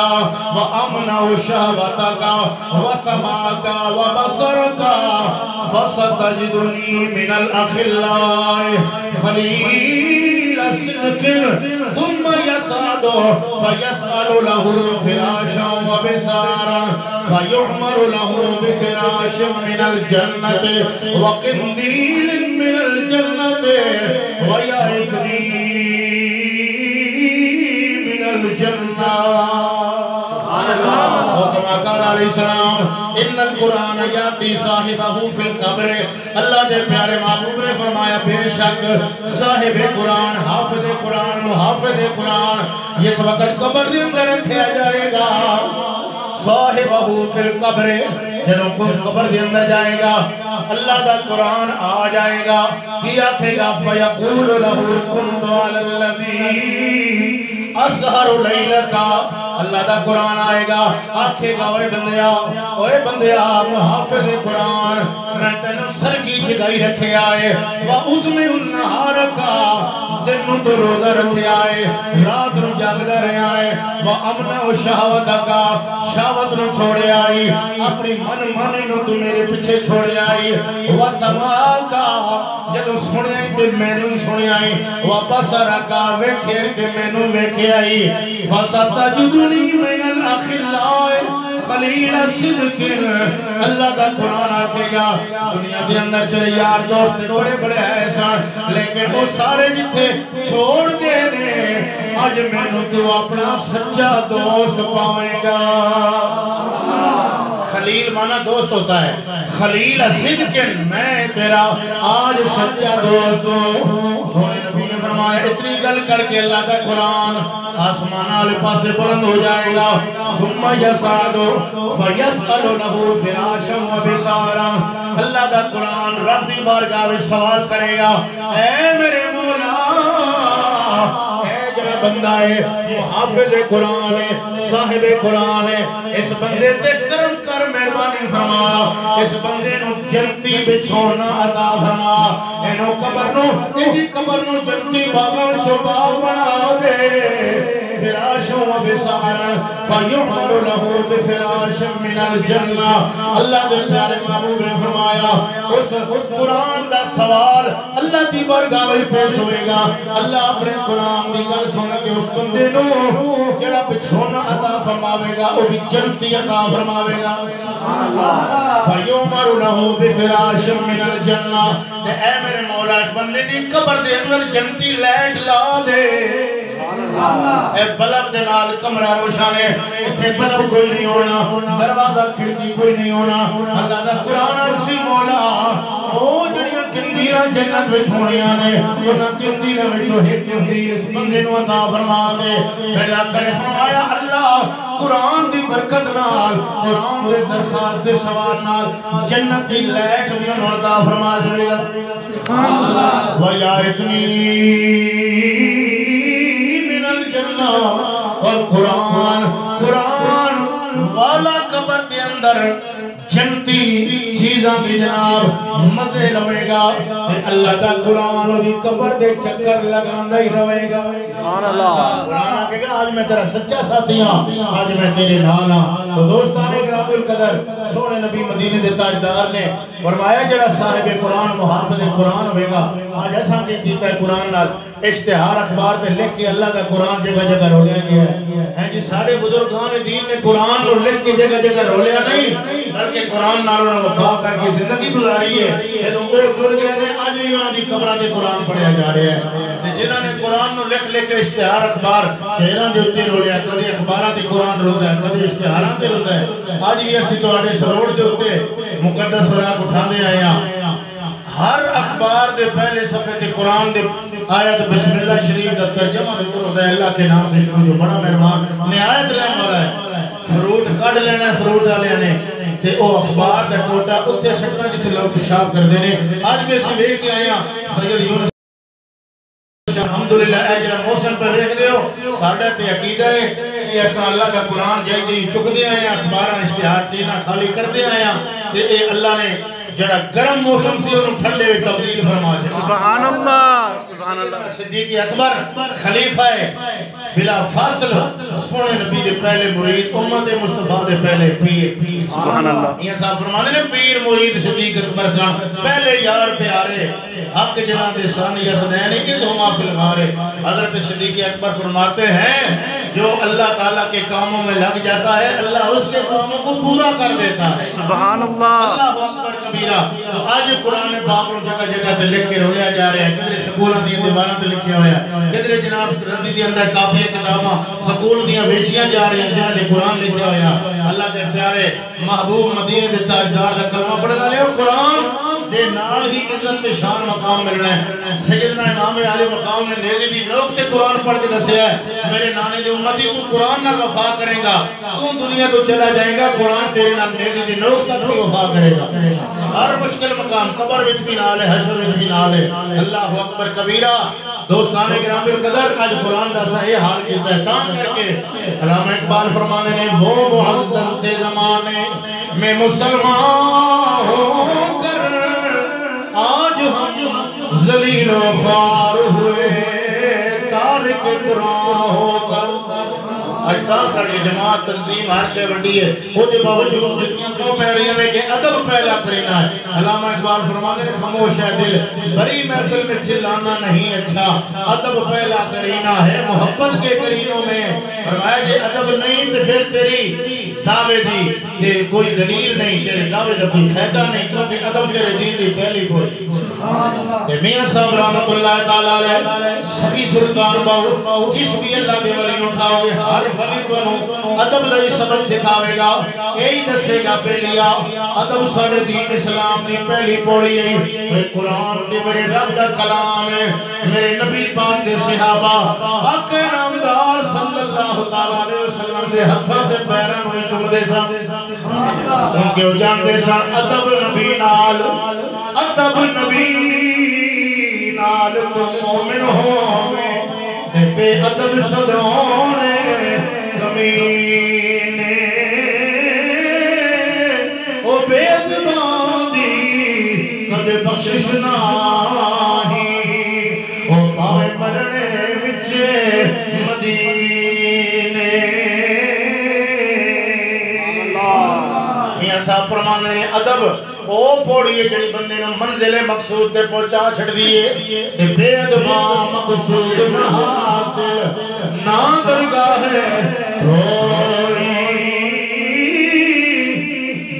وَأَمْنَعُ شَهْوَتَكَ وَسَمَعَكَ وَبَصَرَكَ فَسَتَجِدُنِي مِنَ الْأَخِلَّاءِ خَلِيلَ صِدْقٍ ثُمَّ يَسْعَدُ فَيَسْأَلُ لَهُ فِرَاشًا وَبِسَارًا فَيُعْمَرُ لَهُ بِفِرَاشٍ مِنَ الْجَنَّةِ وَقِنْدِيلٍ مِنَ الْجَنَّةِ وَيَعِفْنِي الجنہ. وكما قال علیہ السلام ان القرآن یاتی صاحبہ فی القبر. اللہ دے پیارے محبوب نے فرمایا بے شک صاحب قرآن، حافظ قرآن، محافظ قرآن جس وقت قبر دے اندر رکھا جائے گا، صاحبہ فی القبر، جب قبر دے اندر جائے گا اللہ دا قرآن آ جائے گا، کی آکھے گا فیقول له كنت علی الذی اسہر لیلکا. اللہ دا قرآن آئے گا، آکھے گا اوے بندیا محافظ قرآن میں تینوں سر کی جگائی رکھے آئے، وَأُزْمِعُ النَّهَارَكَ دن تو روزہ رکھے آئے، رات نو جاگدہ رہے آئے، وَأَمْنَعُ شَهْوَتَكَ شہوت نو چھوڑے آئی، اپنی من نو تو میرے پیچھے چھوڑے آئی، وَسَمَاكَ جدو سنے آئی تے میں نو سنے آئی، وَبَصَرَكَ ویکھے تے میں نو ویکھے آئی، فَسَتَجِدُنِي مِنَ الْأَخِلَّاءِ خلیل صدق. اللہ دا قرآن آکھے گا دنیا دے اندر تیرے یار دوست بڑے بڑے ایسان، لیکن وہ سارے جتھے چھوڑ دے نے، آج میں نو تو اپنا سچا دوست پاویں گا. خلیل مانا دوست ہوتا ہے، خلیل صدق میں تیرا آج سچا دوست ہوں. سونے نبی نے فرمایا اتنی گل کر کے اللہ کا قرآن آسمان والے پاسے بلند ہو جائے گا، ثم یسعد فیسأل له فراشا وبسارا. اللہ کا قرآن رب دی بارگاہ میں سوال کرے گا، اے میرے مولا، اے جڑا بندہ ہے محافظ قرآن ہے، صاحب قرآن ہے، اس بندے تے کرم کر مہربانی فرما، اس بندے نو جنتی بچھونا عطا فرما، اینو قبر نو ایدی قبر نو جنتی باغاں چو باغ بنا دے. فراش و بسارا فیعمل له بفراش من الجنہ. اللہ دے پیارے محبوب نے فرمایا اس قرآن دا سوال اللہ دی بارگاہ میں پیش ہوئے گا. اللہ اپنے قرآن دی گل سن کے اس بندے نو جڑا بچھونا عطا فرماوے گا وہ بھی جنتی عطا فرماوے گا. فیعمل له بفراش من الجنہ. اے میرے مولا اس بندے دی قبر دے اندر جنتی لیٹ لا دے، اے بلب دے نال کمرہ روشن ہے اتنے بلب کوئی نہیں ہونا دروازہ کھڑکی کوئی نہیں ہونا اللہ دا قرآن اچھی مولا او جڑیاں کندیلاں جنت وچ ہونیاں نے انہاں کندیلاں وچوں ایک کندیل اس بندے نوں عطا فرما دے میرے آقا نے فرمایا اللہ قرآن دی برکت نال قرآن دے درخواست دے سوال نال جنت دی لائٹ بھی انہوں عطا فرما دے گا سبحان اللہ وَيَعِذْنِي مِنَ الْجَنَّةِ اور قرآن والا قبر دے اندر جنتی چیزاں بھی جناب مزے لوے گا اللہ دا قرآن دی قبر دے چکر لگاندہ ہی روے گا سبحان اللہ قرآن آگے گا آج میں تیرا سچا ساتھی ہوں آج میں تیرے نانا تو دوستان اکرام القدر سونے نبی مدینے دے تاجدار نے فرمایا جڑا صاحب قرآن محافظ قرآن ہوئے گا آج ایسا کہ کیتا ہے قرآن نال اشتہار اخبار تے لکھ کے اللہ کا قرآن جگہ جگہ رولیا گیا ہے جی سارے بزرگان دین نے قرآن کو لکھ کے جگہ جگہ رولیا نہیں بلکہ قرآن نال انہوں نے وفا کر کے زندگی گزاری ہے یہ تو وہ گر گئے تھے آج بھی انہوں نے قبرہ دے قرآن پڑھیا جا رہے ہیں جنہوں نے قرآن کو لکھ لکھ کے اشتہار اخبار تیران دے اتے رولیا کدی اخبارات قرآن رولتا ہے کدی اشتہارات رولتا ہے آج بھی ایسی تو آڑے سروڑ دے اتے مقدس سراغ اٹھا دے آیا ہر اخبار دے پہلے صفحے تے قرآن دے آیت بسم اللہ شریف دا ترجمہ ذکر ہوتا ہے اللہ کے نام سے شروع جو بڑا مہربان نہایت رحم والا ہے فروٹ کٹ لینا ہے فروٹ والے نے تے او اخبار دا ٹوٹا اتنے سٹنا جتنے لوگ پیشاب کر دینے آج بھی اسی وے کے آیا سید یونس الحمدللہ اے جڑا موسم پہ دیکھ دے ہو ساڈا تے عقیدہ ہے یہ ایسا اللہ کا قرآن جائی جائی چک دے آئے اخباراں اشتہار تینا خالی کر دے آیا تے اے اللہ نے جڑا گرم موسم سے انہوں ٹھنڈے میں تبدیل فرما دے سبحان اللہ سبحان اللہ صدیق اکبر خلیفہ بلا فاصل سونے نبی دے پہلے مرید امت مصطفیٰ دے پہلے پیر سبحان اللہ یہ صاحب فرمانے نے پیر مرید صدیق اکبر جان پہلے یار پیارے حق جناں دے سان یسنین اذ ہما فی الغار حضرت صدیق اکبر فرماتے ہیں جو اللہ تعالیٰ کے کاموں میں لگ جاتا ہے اللہ اس کے کاموں کو پورا کر دیتا ہے سبحان اللہ اللہ اکبر کبیرہ تو آج قرآن پاک کو جگہ جگہ تے لکھ کے رولیا جا رہے ہیں کدھر سکولاں دی دیواراں تے لکھیا ہویا ہے کدھر جناب ردی دی اندر کاپی کتاباں سکول دیاں بیچیاں جا رہی ہیں جنہاں تے قرآن لکھیا ہویا اللہ دے پیارے محبوب مدینے دے تاجدار دا کلمہ پڑھنا لے قرآن دے نال ہی عزت تے شان مقام ملنا ہے سیدنا امام علی مقام نے نیزے دی نوک تے قرآن پڑھ کے دسیا ہے میرے نانے دے امتی تو قرآن نال وفا کرے گا تو دنیا تو چلا جائے گا قرآن تیرے نال نیزے دی نوک تک بھی وفا کرے گا ہر مشکل مقام قبر وچ بھی نال ہے حشر وچ بھی نال ہے اللہ اکبر کبیرہ دوستان گرامی القدر آج قرآن دا صحیح حال کی پہچان کر کے علامہ اقبال فرمانے نے وہ معزز تھے زمانے میں مسلمان ہو کر آج ہم ذلیل و خوار ہوئے تارک قرآن ہو کر آج کام کر کے جماعت تنظیم ہر شے وڈی ہے وہ دے باوجود جتنیاں کیوں پہ رہی ہیں کہ ادب پہلا کرنا ہے علامہ اقبال فرماتے ہیں خاموش ہے دل بری محفل میں چلانا نہیں اچھا ادب پہلا کرینا ہے محبت کے کرینوں میں فرمایا کہ ادب نہیں تو پھر تیری دعوے دی کہ کوئی دلیل نہیں تیرے دعوے دا کوئی فائدہ نہیں کیونکہ ادب تیرے دین دی پہلی کوئی میاں صاحب رحمت اللہ تعالیٰ علیہ سخی سلطان باہو جس بھی اللہ دے ولی اٹھاؤ گے ہر ولی تو ادب دا یہ سبق سکھاوے گا یہی دسے گا پہلیا ادب ساڑھے دین اسلام دی پہلی پوڑی ہے وہ قرآن تے میرے رب دا کلام ہے میرے نبی پاک دے صحابہ حق نامدار صلی اللہ تعالیٰ علیہ وسلم دے ہتھاں دے پیراں ہوئے چمدے سا ان کے جان دے سا ادب نبی نال ادب نبی نال تم مومن ہوئے تے بے ادب صدونے کمینے او بے ادبان دی کدے بخشش ناہی او پاوے مرنے وچے مدینے میاں صاحب فرمانے ہیں ادب او پوڑی ہے جڑی بندے نے منزل مقصود تے پہنچا چھڑ دیئے تے بے ادباں مقصود نہ حاصل نہ درگاہ ہے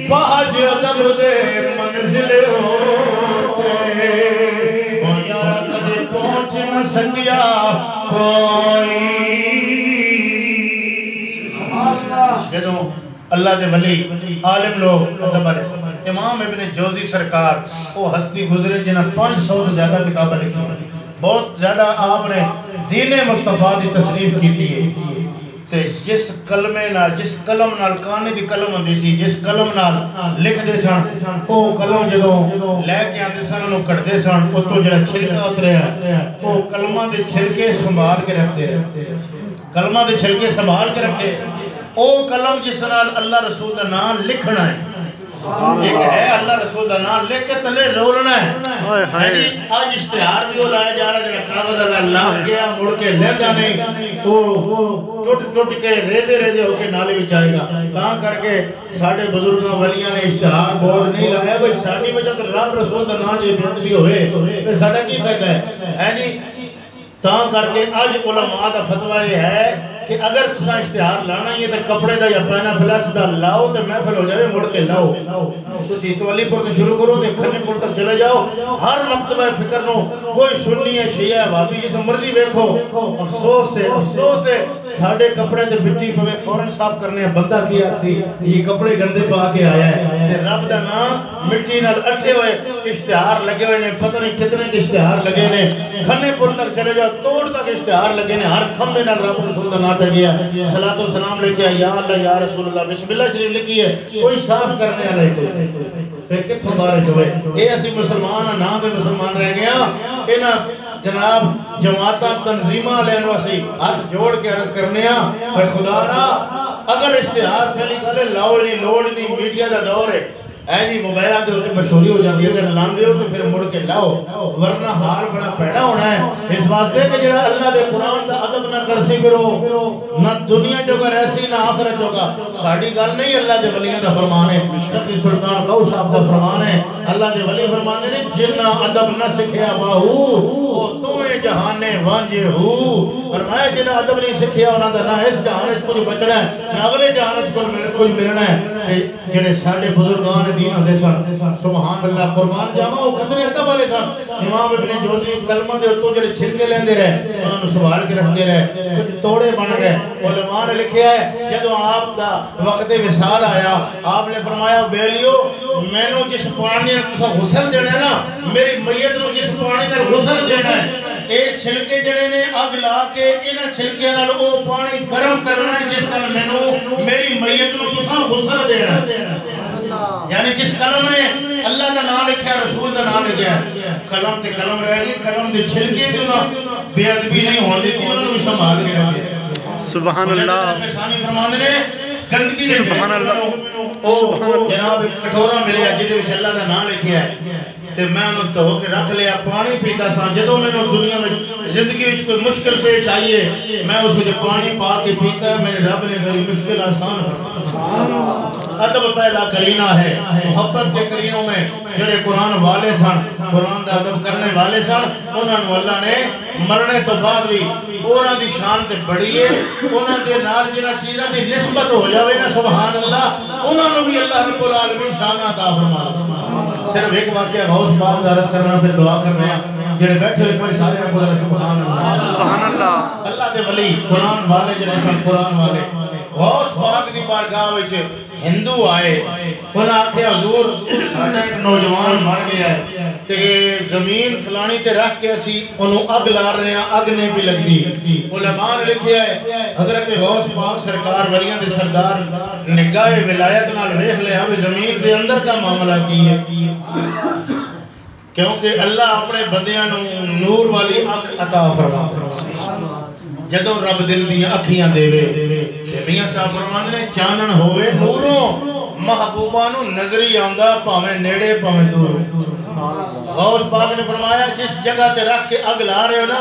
بہج ادب دے منزل ہوتے او یارا کدے پہنچ نہ سکیا کوئی جدوں اللہ دے ولی عالم لوگ ادب والے امام ابن جوزی سرکار وہ ہستی گزرے جنہاں 500 سے زیادہ کتابیں لکھی ہیں، بہت زیادہ آپ نے دین مصطفیٰ دی تصریف کی تھی تے جس کلمے نال جس قلم نال کانے دی قلم ہوندی سی جس قلم نال لکھ دے سن او قلم جدوں لے کے آندے سن انہوں کٹدے سن او تو جڑا چھلکا اتریا او کلمہ دے چھلکے سنبھال کے رکھ دے رہے کلمہ دے چھلکے سنبھال کے رکھے او قلم جس نال اللہ رسول دا نام لکھنا ہے ایک ہے اللہ رسول دا نام لکھ کے تلے رولنا ہے یعنی آج اشتہار بھی ہو لایا جا رہا ہے جنہا کاغذ اللہ لاہ گیا مڑ کے لہدہ نہیں وہ ٹوٹ کے ریزے ہو کے نالے بھی جائے گا کہاں کر کے ساڑھے بزرگوں ولیاں نے اشتہار بورڈ نہیں لایا بھئی ساڑھی میں جب رب رسول دا نام جے بیعت بھی ہوئے پھر ساڑھا کی فائدہ ہے جی تاں کر کے آج علماء دا فتوہ یہ ہے کہ اگر تسا اشتہار لانا ہی ہے تو کپڑے دا یا پہنا فلیکس دا لاؤ تو محفل ہو جائے مڑ کے لاؤ تسی تو علی پور تو شروع کرو تو کھنے پور تک چلے جاؤ ہر مکتبہ فکر نو کوئی سنی ہے شیعہ ہے وابی جی تو مرضی بیکھو افسوس ہے ساڑھے کپڑے تے مٹی پوے فوراں صاف کرنے ہیں بندہ کیا سی یہ کپڑے گندے پا کے آیا ہے رب دا نام مٹی نال اٹھے ہوئے اشتہار لگے ہوئے نے پتہ نہیں کتنے کے اشتہار لگے نے کھنے پور تک چلے جاؤ توڑ تک اشتہار لگے نے ہر کھمبے نال رب رسول دا نام پہ گیا صلاۃ و سلام لے کے یا اللہ یا رسول اللہ بسم اللہ شریف لکھی ہے کوئی صاف کرنے آ رہے پھر کتھوں بارش ہوئے اے اسی مسلمان نام دے مسلمان رہ گیا اینا جناب جماعتاں تنظیمہ لینو اسی ہاتھ جوڑ کے عرض کرنے ہاں اے خدا را اگر اشتہار پہلی کالے لاؤ نہیں لوڑ نہیں میڈیا دا دور ہے اے جی موبائلہ دے ہوتے مشہوری ہو جاتی ہے اگر لاندے ہو تو پھر مڑ کے لاؤ ورنہ حال بڑا پیدا ہونا ہے اس واسطے کہ جڑا اللہ دے قرآن دا ادب نہ کرسی پھرو نہ دنیا جو کا رہسی نہ آخرت جو کا ساڑھی گل نہیں اللہ دے ولیاں دا فرمان ہے شفی سلطان غو صاحب دا فرمان ہے اللہ دے ولی فرمان ہے جنہ ادب نہ سکھیا باہو وہ تمہیں جہانے وانجے ہو فرمایا جنہ ادب نہیں سکھیا انہاں دا نہ اس جہانے اس کو بچنا ہے نہ اگلے جہانے اس کو ملنا ہے جڑے ساڑھے بزرگان دین ہوتے سن سبحان اللہ قربان جاما وہ کتنے ادب والے سن امام ابن جوزی کلمہ دے تو جڑے چھلکے لیندے رہے انہوں نے سنبھال کے رکھتے رہے کچھ توڑے بن گئے علماء نے لکھیا ہے جدوں آپ دا وقت وصال آیا آپ نے فرمایا بیلیو مینوں جس پانی نے تسا غسل دینا ہے نا میری میت نو جس پانی نے غسل دینا ہے اے چھلکے جڑے نے اگ لا کے انہاں چھلکے نال او پانی گرم کرنا ہے جس نال مینوں میری میت نو تسا غسل دینا ہے یعنی جس قلم نے اللہ کا نام لکھا ہے رسول کا نام لکھا ہے قلم تے قلم رہ گئی قلم دے چھلکے بھی انہاں بے ادبی نہیں ہونے دیتی انہوں نے بھی سنبھال کے رکھے سبحان اللہ فرمان نے گندگی نے سبحان اللہ جناب کٹورا ملیا جدے وچ اللہ کا نام لکھا ہے تے میں انہوں دھو کے رکھ لیا پانی پیتا سا جدوں میں دنیا میں زندگی میں کوئی مشکل پیش آئیے میں اس وجہ پانی پا کے پیتا ہے میرے رب نے میری مشکل آسان فرمایا ادب پہلا کرینہ ہے محبت کے کرینوں میں جڑے قرآن والے سن قرآن دا ادب کرنے والے سن انہوں نے اللہ نے مرنے تو بعد بھی انہوں دی شان تے بڑی ہے انہوں دے نال جنہ چیزیں دی نسبت ہو جاوے نا سبحان اللہ انہوں نے بھی اللہ رب العالمین شان عطا فرمایا صرف ایک واقعہ غوث پاک دا عرض کرنا پھر دعا کرنا ہے جڑے بیٹھے ہوئے پر سارے کو سبحان اللہ سبحان اللہ اللہ دے ولی قرآن والے جڑے سن قرآن والے غوث پاک دی بارگاہ وچ ہندو آئے انہاں آکھیا حضور ساڈا ایک نوجوان مر گیا ہے تے زمین فلانی تے رکھ کے اسی انہوں اگ لار رہے ہیں اگ نہیں بھی لگدی علماء نے لکھیا ہے حضرت غوث پاک سرکار ولیاں دے سردار نگاہ ولایت نال ویکھ لیا اب زمین دے اندر کا معاملہ کی ہے کیونکہ اللہ اپنے بندیاں نور والی اکھ عطا فرماتا ہے جدوں رب دل دیاں اکھیاں دےوے میاں صاحب فرماندے نے چانن ہوئے نوروں محبوباں نوں نظری آندا پاویں نیڑے پاویں دور غوث پاک نے فرمایا جس جگہ تے رکھ کے اگ لا رہے ہو نا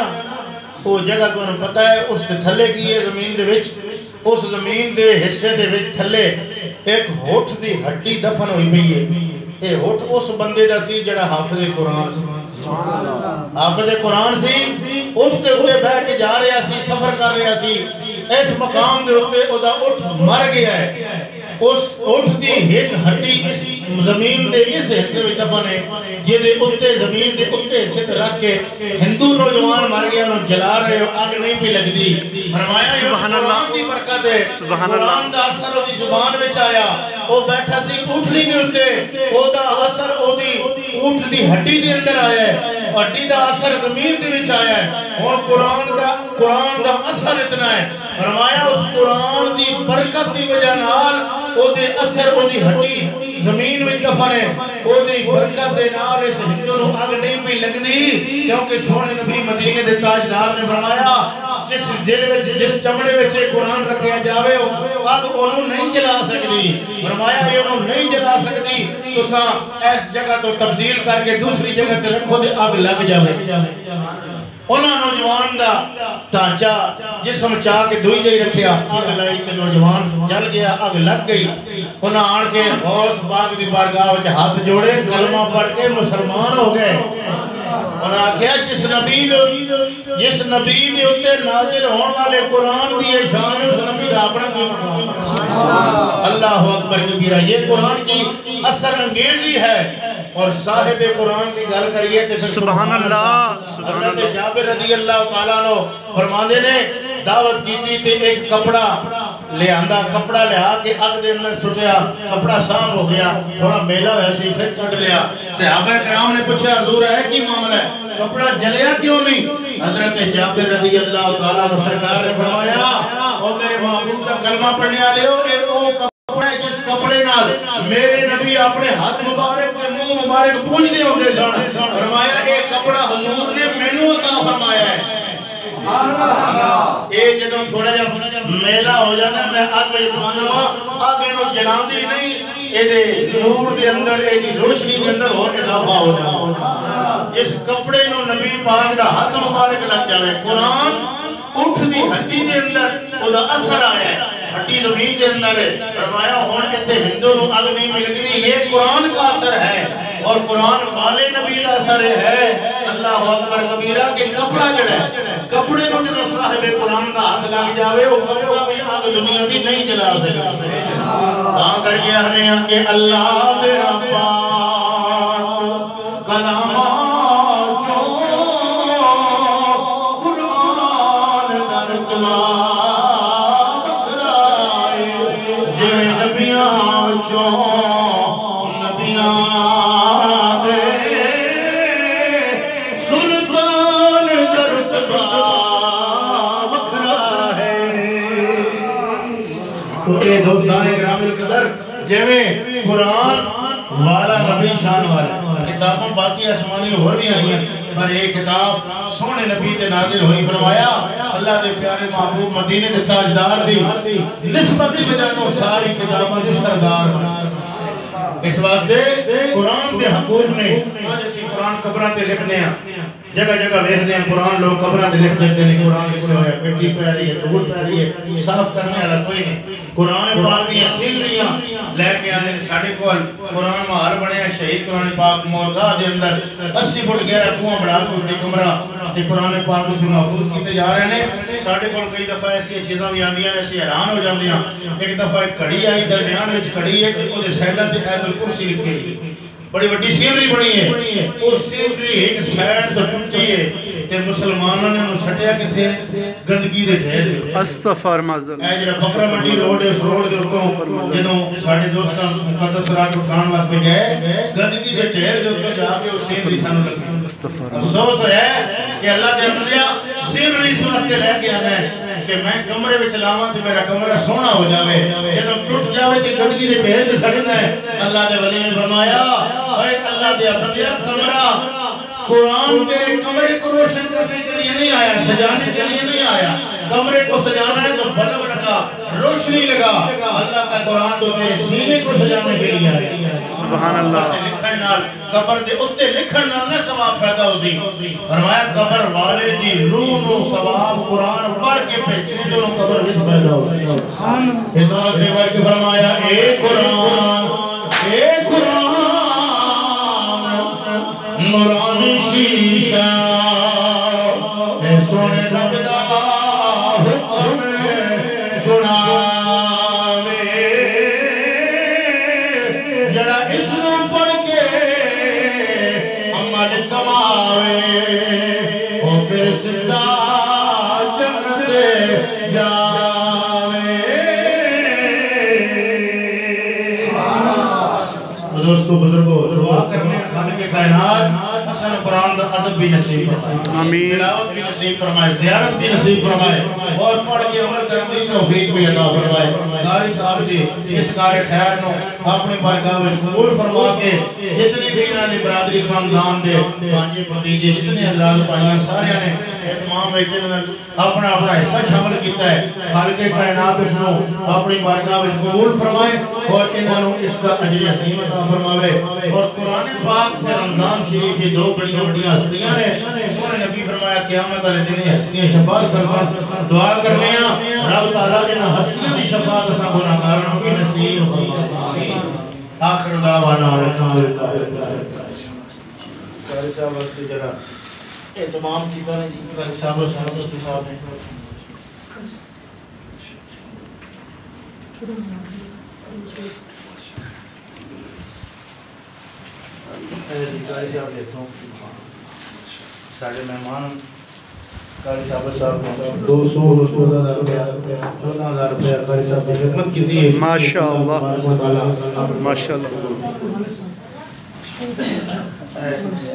وہ جگہ تمہیں پتہ ہے اس تے تھلے کی ہے زمین دے وچ اس زمین دے حصے دے وچ تھلے ایک ہوٹھ دی ہڈی دفن ہوئی پئی ہے اے ہوٹھ اس بندے دا سی جڑا حافظ قرآن سی حافظ قرآن سی اٹھ دے اٹھے بہ کے جا رہا سی سفر کر رہا سی اس مقام دے اٹھے او دا اٹھ مر گیا ہے اس اٹھ دی ایک ہڈی اس زمین دے اس حصے میں دفن ہے جہدے اتے زمین دے اتے حصے تے رکھ کے ہندو نوجوان مر گیا انہوں جلا رہے ہو آگ نہیں بھی لگ دی فرمایا یہ قرآن دی برکت ہے قرآن دا اثر دی زبان وچ آیا وہ بیٹھا سی اٹھنی دے اتے او دا اثر او دی اٹھ دی ہڈی دے اندر آیا ہے ہڈی دا اثر زمین دے وچ آیا ہے اور قرآن دا اثر اتنا ہے فرمایا اس قرآن دی برکت دی وجہ نال او دے اثر او دی ہڈی زمین میں دفن ہے او دی برکت دے نال اس ہندو نو اگ نہیں پئی لگدی کیونکہ سونے نبی مدینے دے تاجدار نے فرمایا جس دل وچ جس چمڑے وچ قرآن رکھیا جاوے اگ اونوں نہیں جلا سکدی فرمایا یہ اونوں نہیں جلا سکدی تساں اس جگہ تو تبدیل کر کے دوسری جگہ تے رکھو تے اگ لگ جاوے انہاں نوجوان دا ٹانچا جسم چاہ کے دوئی جائی رکھیا آگ لائی تے نوجوان جل گیا آگ لگ گئی انہاں آن کے غوث پاک دی بارگاہ وچ ہاتھ جوڑے کلمہ پڑھ کے مسلمان ہو گئے انہاں کہا جس نبی نے اتے نازل ہون والے قرآن دی شان اس نبی دا اپنا کی مقام اللہ اکبر کبیرہ یہ قرآن کی اثر انگیزی ہے اور صاحب قرآن کی گل کریے تے پھر سبحان اللہ حضرت جابر رضی اللہ تعالیٰ عنہ فرماندے نے دعوت کیتی تے ایک کپڑا لے آندہ کپڑا لے آ کے اگ دے اندر سٹیا کپڑا صاف ہو گیا تھوڑا میلا ہے سی پھر کٹ لیا صحابہ کرام نے پوچھا حضور ہے کی معاملہ ہے کپڑا جلیا کیوں نہیں حضرت جابر رضی اللہ تعالیٰ عنہ سرکار نے فرمایا او میرے محبوب کا کلمہ پڑھنے والے ہو اے او کپڑا ہے جس کپڑے نال میرے نبی اپنے ہاتھ مبارک کے منہ مبارک پوجھتے ہوندے سن فرمایا اے کپڑا حضور نے مینوں عطا فرمایا ہے اے جدوں تھوڑا جا میلا ہو جاتا ہے میں آگ وچ دوانا آگ اینوں جلاندی نہیں اے دے نور دے اندر اے دی روشنی دے اندر اور اضافہ ہو جاتا جس کپڑے نو نبی پاک دا ہاتھ مبارک لگ جاوے قرآن اٹھ دی ہڈی دے اندر او دا اثر آیا ہے ہڈی زمین دے اندر ہے فرمایا ہون کہتے ہندو نو اگ نہیں مل گئی یہ قرآن کا اثر ہے اور قرآن والے نبی کا اثر ہے اللہ اکبر کبیرہ کہ کپڑا جڑا ہے کپڑے نو جڑا صاحب قرآن کا ہاتھ لگ جاوے وہ کپڑا بھی آگ دنیا دی نہیں جلا سکتا ہاں کر کے ہمیں ہیں کہ اللہ میرا پاک کلام دوستان گرامی القدر جیویں قرآن والا نبی شان والا کتابوں باقی آسمانی ہو بھی آئی ہیں پر ایک کتاب سونے نبی تے نازل ہوئی فرمایا اللہ دے پیارے محبوب مدینے دے تاجدار دی نسبت دی وجہ تو ساری کتابوں دے سردار بنا اس واسطے قرآن دے حقوق نے آج اسی قرآن قبرہ تے لکھنے ہیں جگہ جگہ ویستے ہیں قرآن لوگ قبرہ تے لکھ دیتے ہیں قرآن لکھنے ہوئے مٹی پہ رہی ہے دھول پہ رہی ہے صاف کرنے والا کوئی نہیں قرآن پاک بھی سیلریاں لے کے آنے ساڑھے کول قرآن مہار بنے ہیں شہید قرآن پاک مورگاہ دے اندر 80 فٹ گہرا کنواں بڑھا کے کمرہ تے قرآن پاک کو محفوظ کیتے جا رہے ہیں ساڑھے کول کئی دفعہ ایسی چیزاں بھی آندیاں ایسی حیران ہو جاندیاں ایک دفعہ ایک کڑی آئی درمیان وچ کڑی ہے تے اودے سائیڈاں تے آیت الکرسی لکھی بڑی بڑی سیلری بنی ہے وہ سیلری ایک سائیڈ تو ٹوٹی ہے تے مسلمانوں نے انہوں سٹیا کتے گندگی دے ڈھیر دے استغفار معذرت اے جڑا بکرا منڈی روڈ ہے اس روڈ دے اوپر جدوں ساڈے دوستاں مقدس رات اٹھان واسطے گئے گندگی دے ڈھیر دے اوپر جا کے اس سیلری سانوں لگی افسوس ہے کہ اللہ دے بندیا سیلری اس واسطے لے کے آنا ہے کہ میں کمرے وچ لاواں تے میرا کمرہ سونا ہو جاوے جدوں ٹوٹ جاوے تے گندگی دے ڈھیر تے سڑنا ہے اللہ دے ولی نے فرمایا اے اللہ دے بندیا کمرہ قرآن تیرے کمرے کو روشن کرنے کے لیے نہیں آیا سجانے کے لیے نہیں آیا کمرے کو سجانا ہے تو بلب لگا روشنی لگا اللہ کا قرآن تو تیرے سینے کو سجانے کے لیے آیا سبحان اللہ لکھن نال قبر دے اتے لکھن نال نہ ثواب فائدہ ہوسی فرمایا قبر والے دی روح نو ثواب قرآن پڑھ کے پیچھے دونوں قبر وچ پیدا ہوسی اس واسطے کر کے فرمایا اے قرآن نورانی شیشہ اے سونے رب دا حکم سناوے سدھا جنت جاوے دوستو بزرگو دعا کرنے خالق کائنات حسن قرآن دا ادب بھی نصیب فرمائے آمین تلاوت بھی نصیب فرمائے زیارت بھی نصیب فرمائے اور پڑھ کے عمل کرنے کی توفیق بھی عطا فرمائے قاری صاحب جی اس کار خیر نو اپنی بارگاہ میں قبول فرما کے جتنی بھی انہاں دی برادری خاندان دے پانچے بھتیجے جتنے حضرات پائیاں سارے نے اہتمام وچ اپنا اپنا حصہ شامل کیتا ہے خالق کائنات اس نو اپنی بارگاہ میں قبول فرمائے اور انہاں نو اس دا اجر عظیم عطا فرماوے اور قرآن پاک میں رمضان شریف یہ دو بڑی ہستیاں نے سونے نبی فرمایا قیامت والے دن ہستیاں شفاعت کرسن دعا کرنے ہیں رب تعالیٰ جنہاں ہستیاں دی شفاعت اساں گناہگاراں نو بھی نصیب فرمائے آخر دعوانا الحمدللہ قاری صاحب اس کی جگہ اہتمام کیتا ہے جی قاری صاحب اور صاحب نے قاری صاحب دیکھتا ہوں ساڑھے مہمان قاری صاحب 200,000 روپیہ 14,000 روپیہ قاری صاحب کی خدمت کی تھی ماشاءاللہ ماشاءاللہ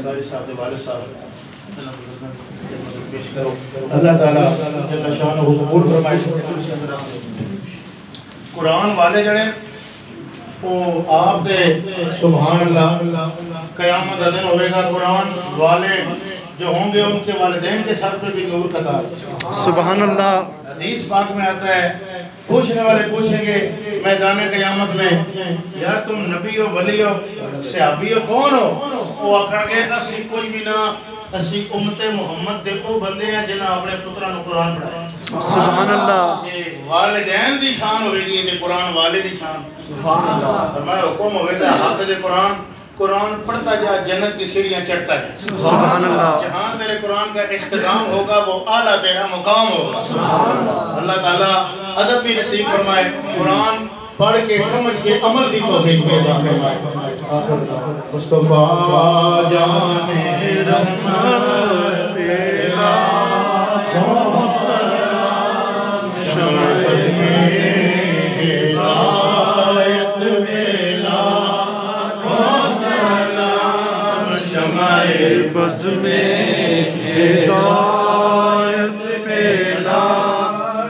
قاری صاحب کے والد صاحب پیش کرو اللہ تعالیٰ جل شانہ قبول فرمائے قرآن والے جڑے وہ آپ دے سبحان اللہ قیامت دن ہوئے گا قرآن والے جو ہوں گے ان کے والدین کے سر پہ بھی نور قطار سبحان اللہ حدیث پاک میں آتا ہے پوچھنے والے پوچھیں گے میدان قیامت میں یا تم نبی ہو ولی ہو صحابی ہو کون ہو وہ آکھن گے اسی کوئی بھی نہ اسی امت محمد دے او بندے ہیں جنہاں اپنے پتران قرآن پڑھائے سبحان اللہ یہ والدین دی شان ہوئے گی یہ قرآن والے دی شان سبحان اللہ فرمایا حکم ہوئے گا حافظ قرآن قرآن پڑھتا جا جنت کی سیڑھیاں چڑھتا ہے سبحان اللہ جہاں تیرے قرآن کا اختتام ہوگا وہ اعلیٰ تیرا مقام ہوگا اللہ تعالیٰ ادب بھی نصیب فرمائے قرآن پڑھ کے سمجھ کے عمل بھی توفیق پیدا فرمائے مصطفیٰ جان رحمت تیرا شمع ہدایت میرا سلام شمع بز میں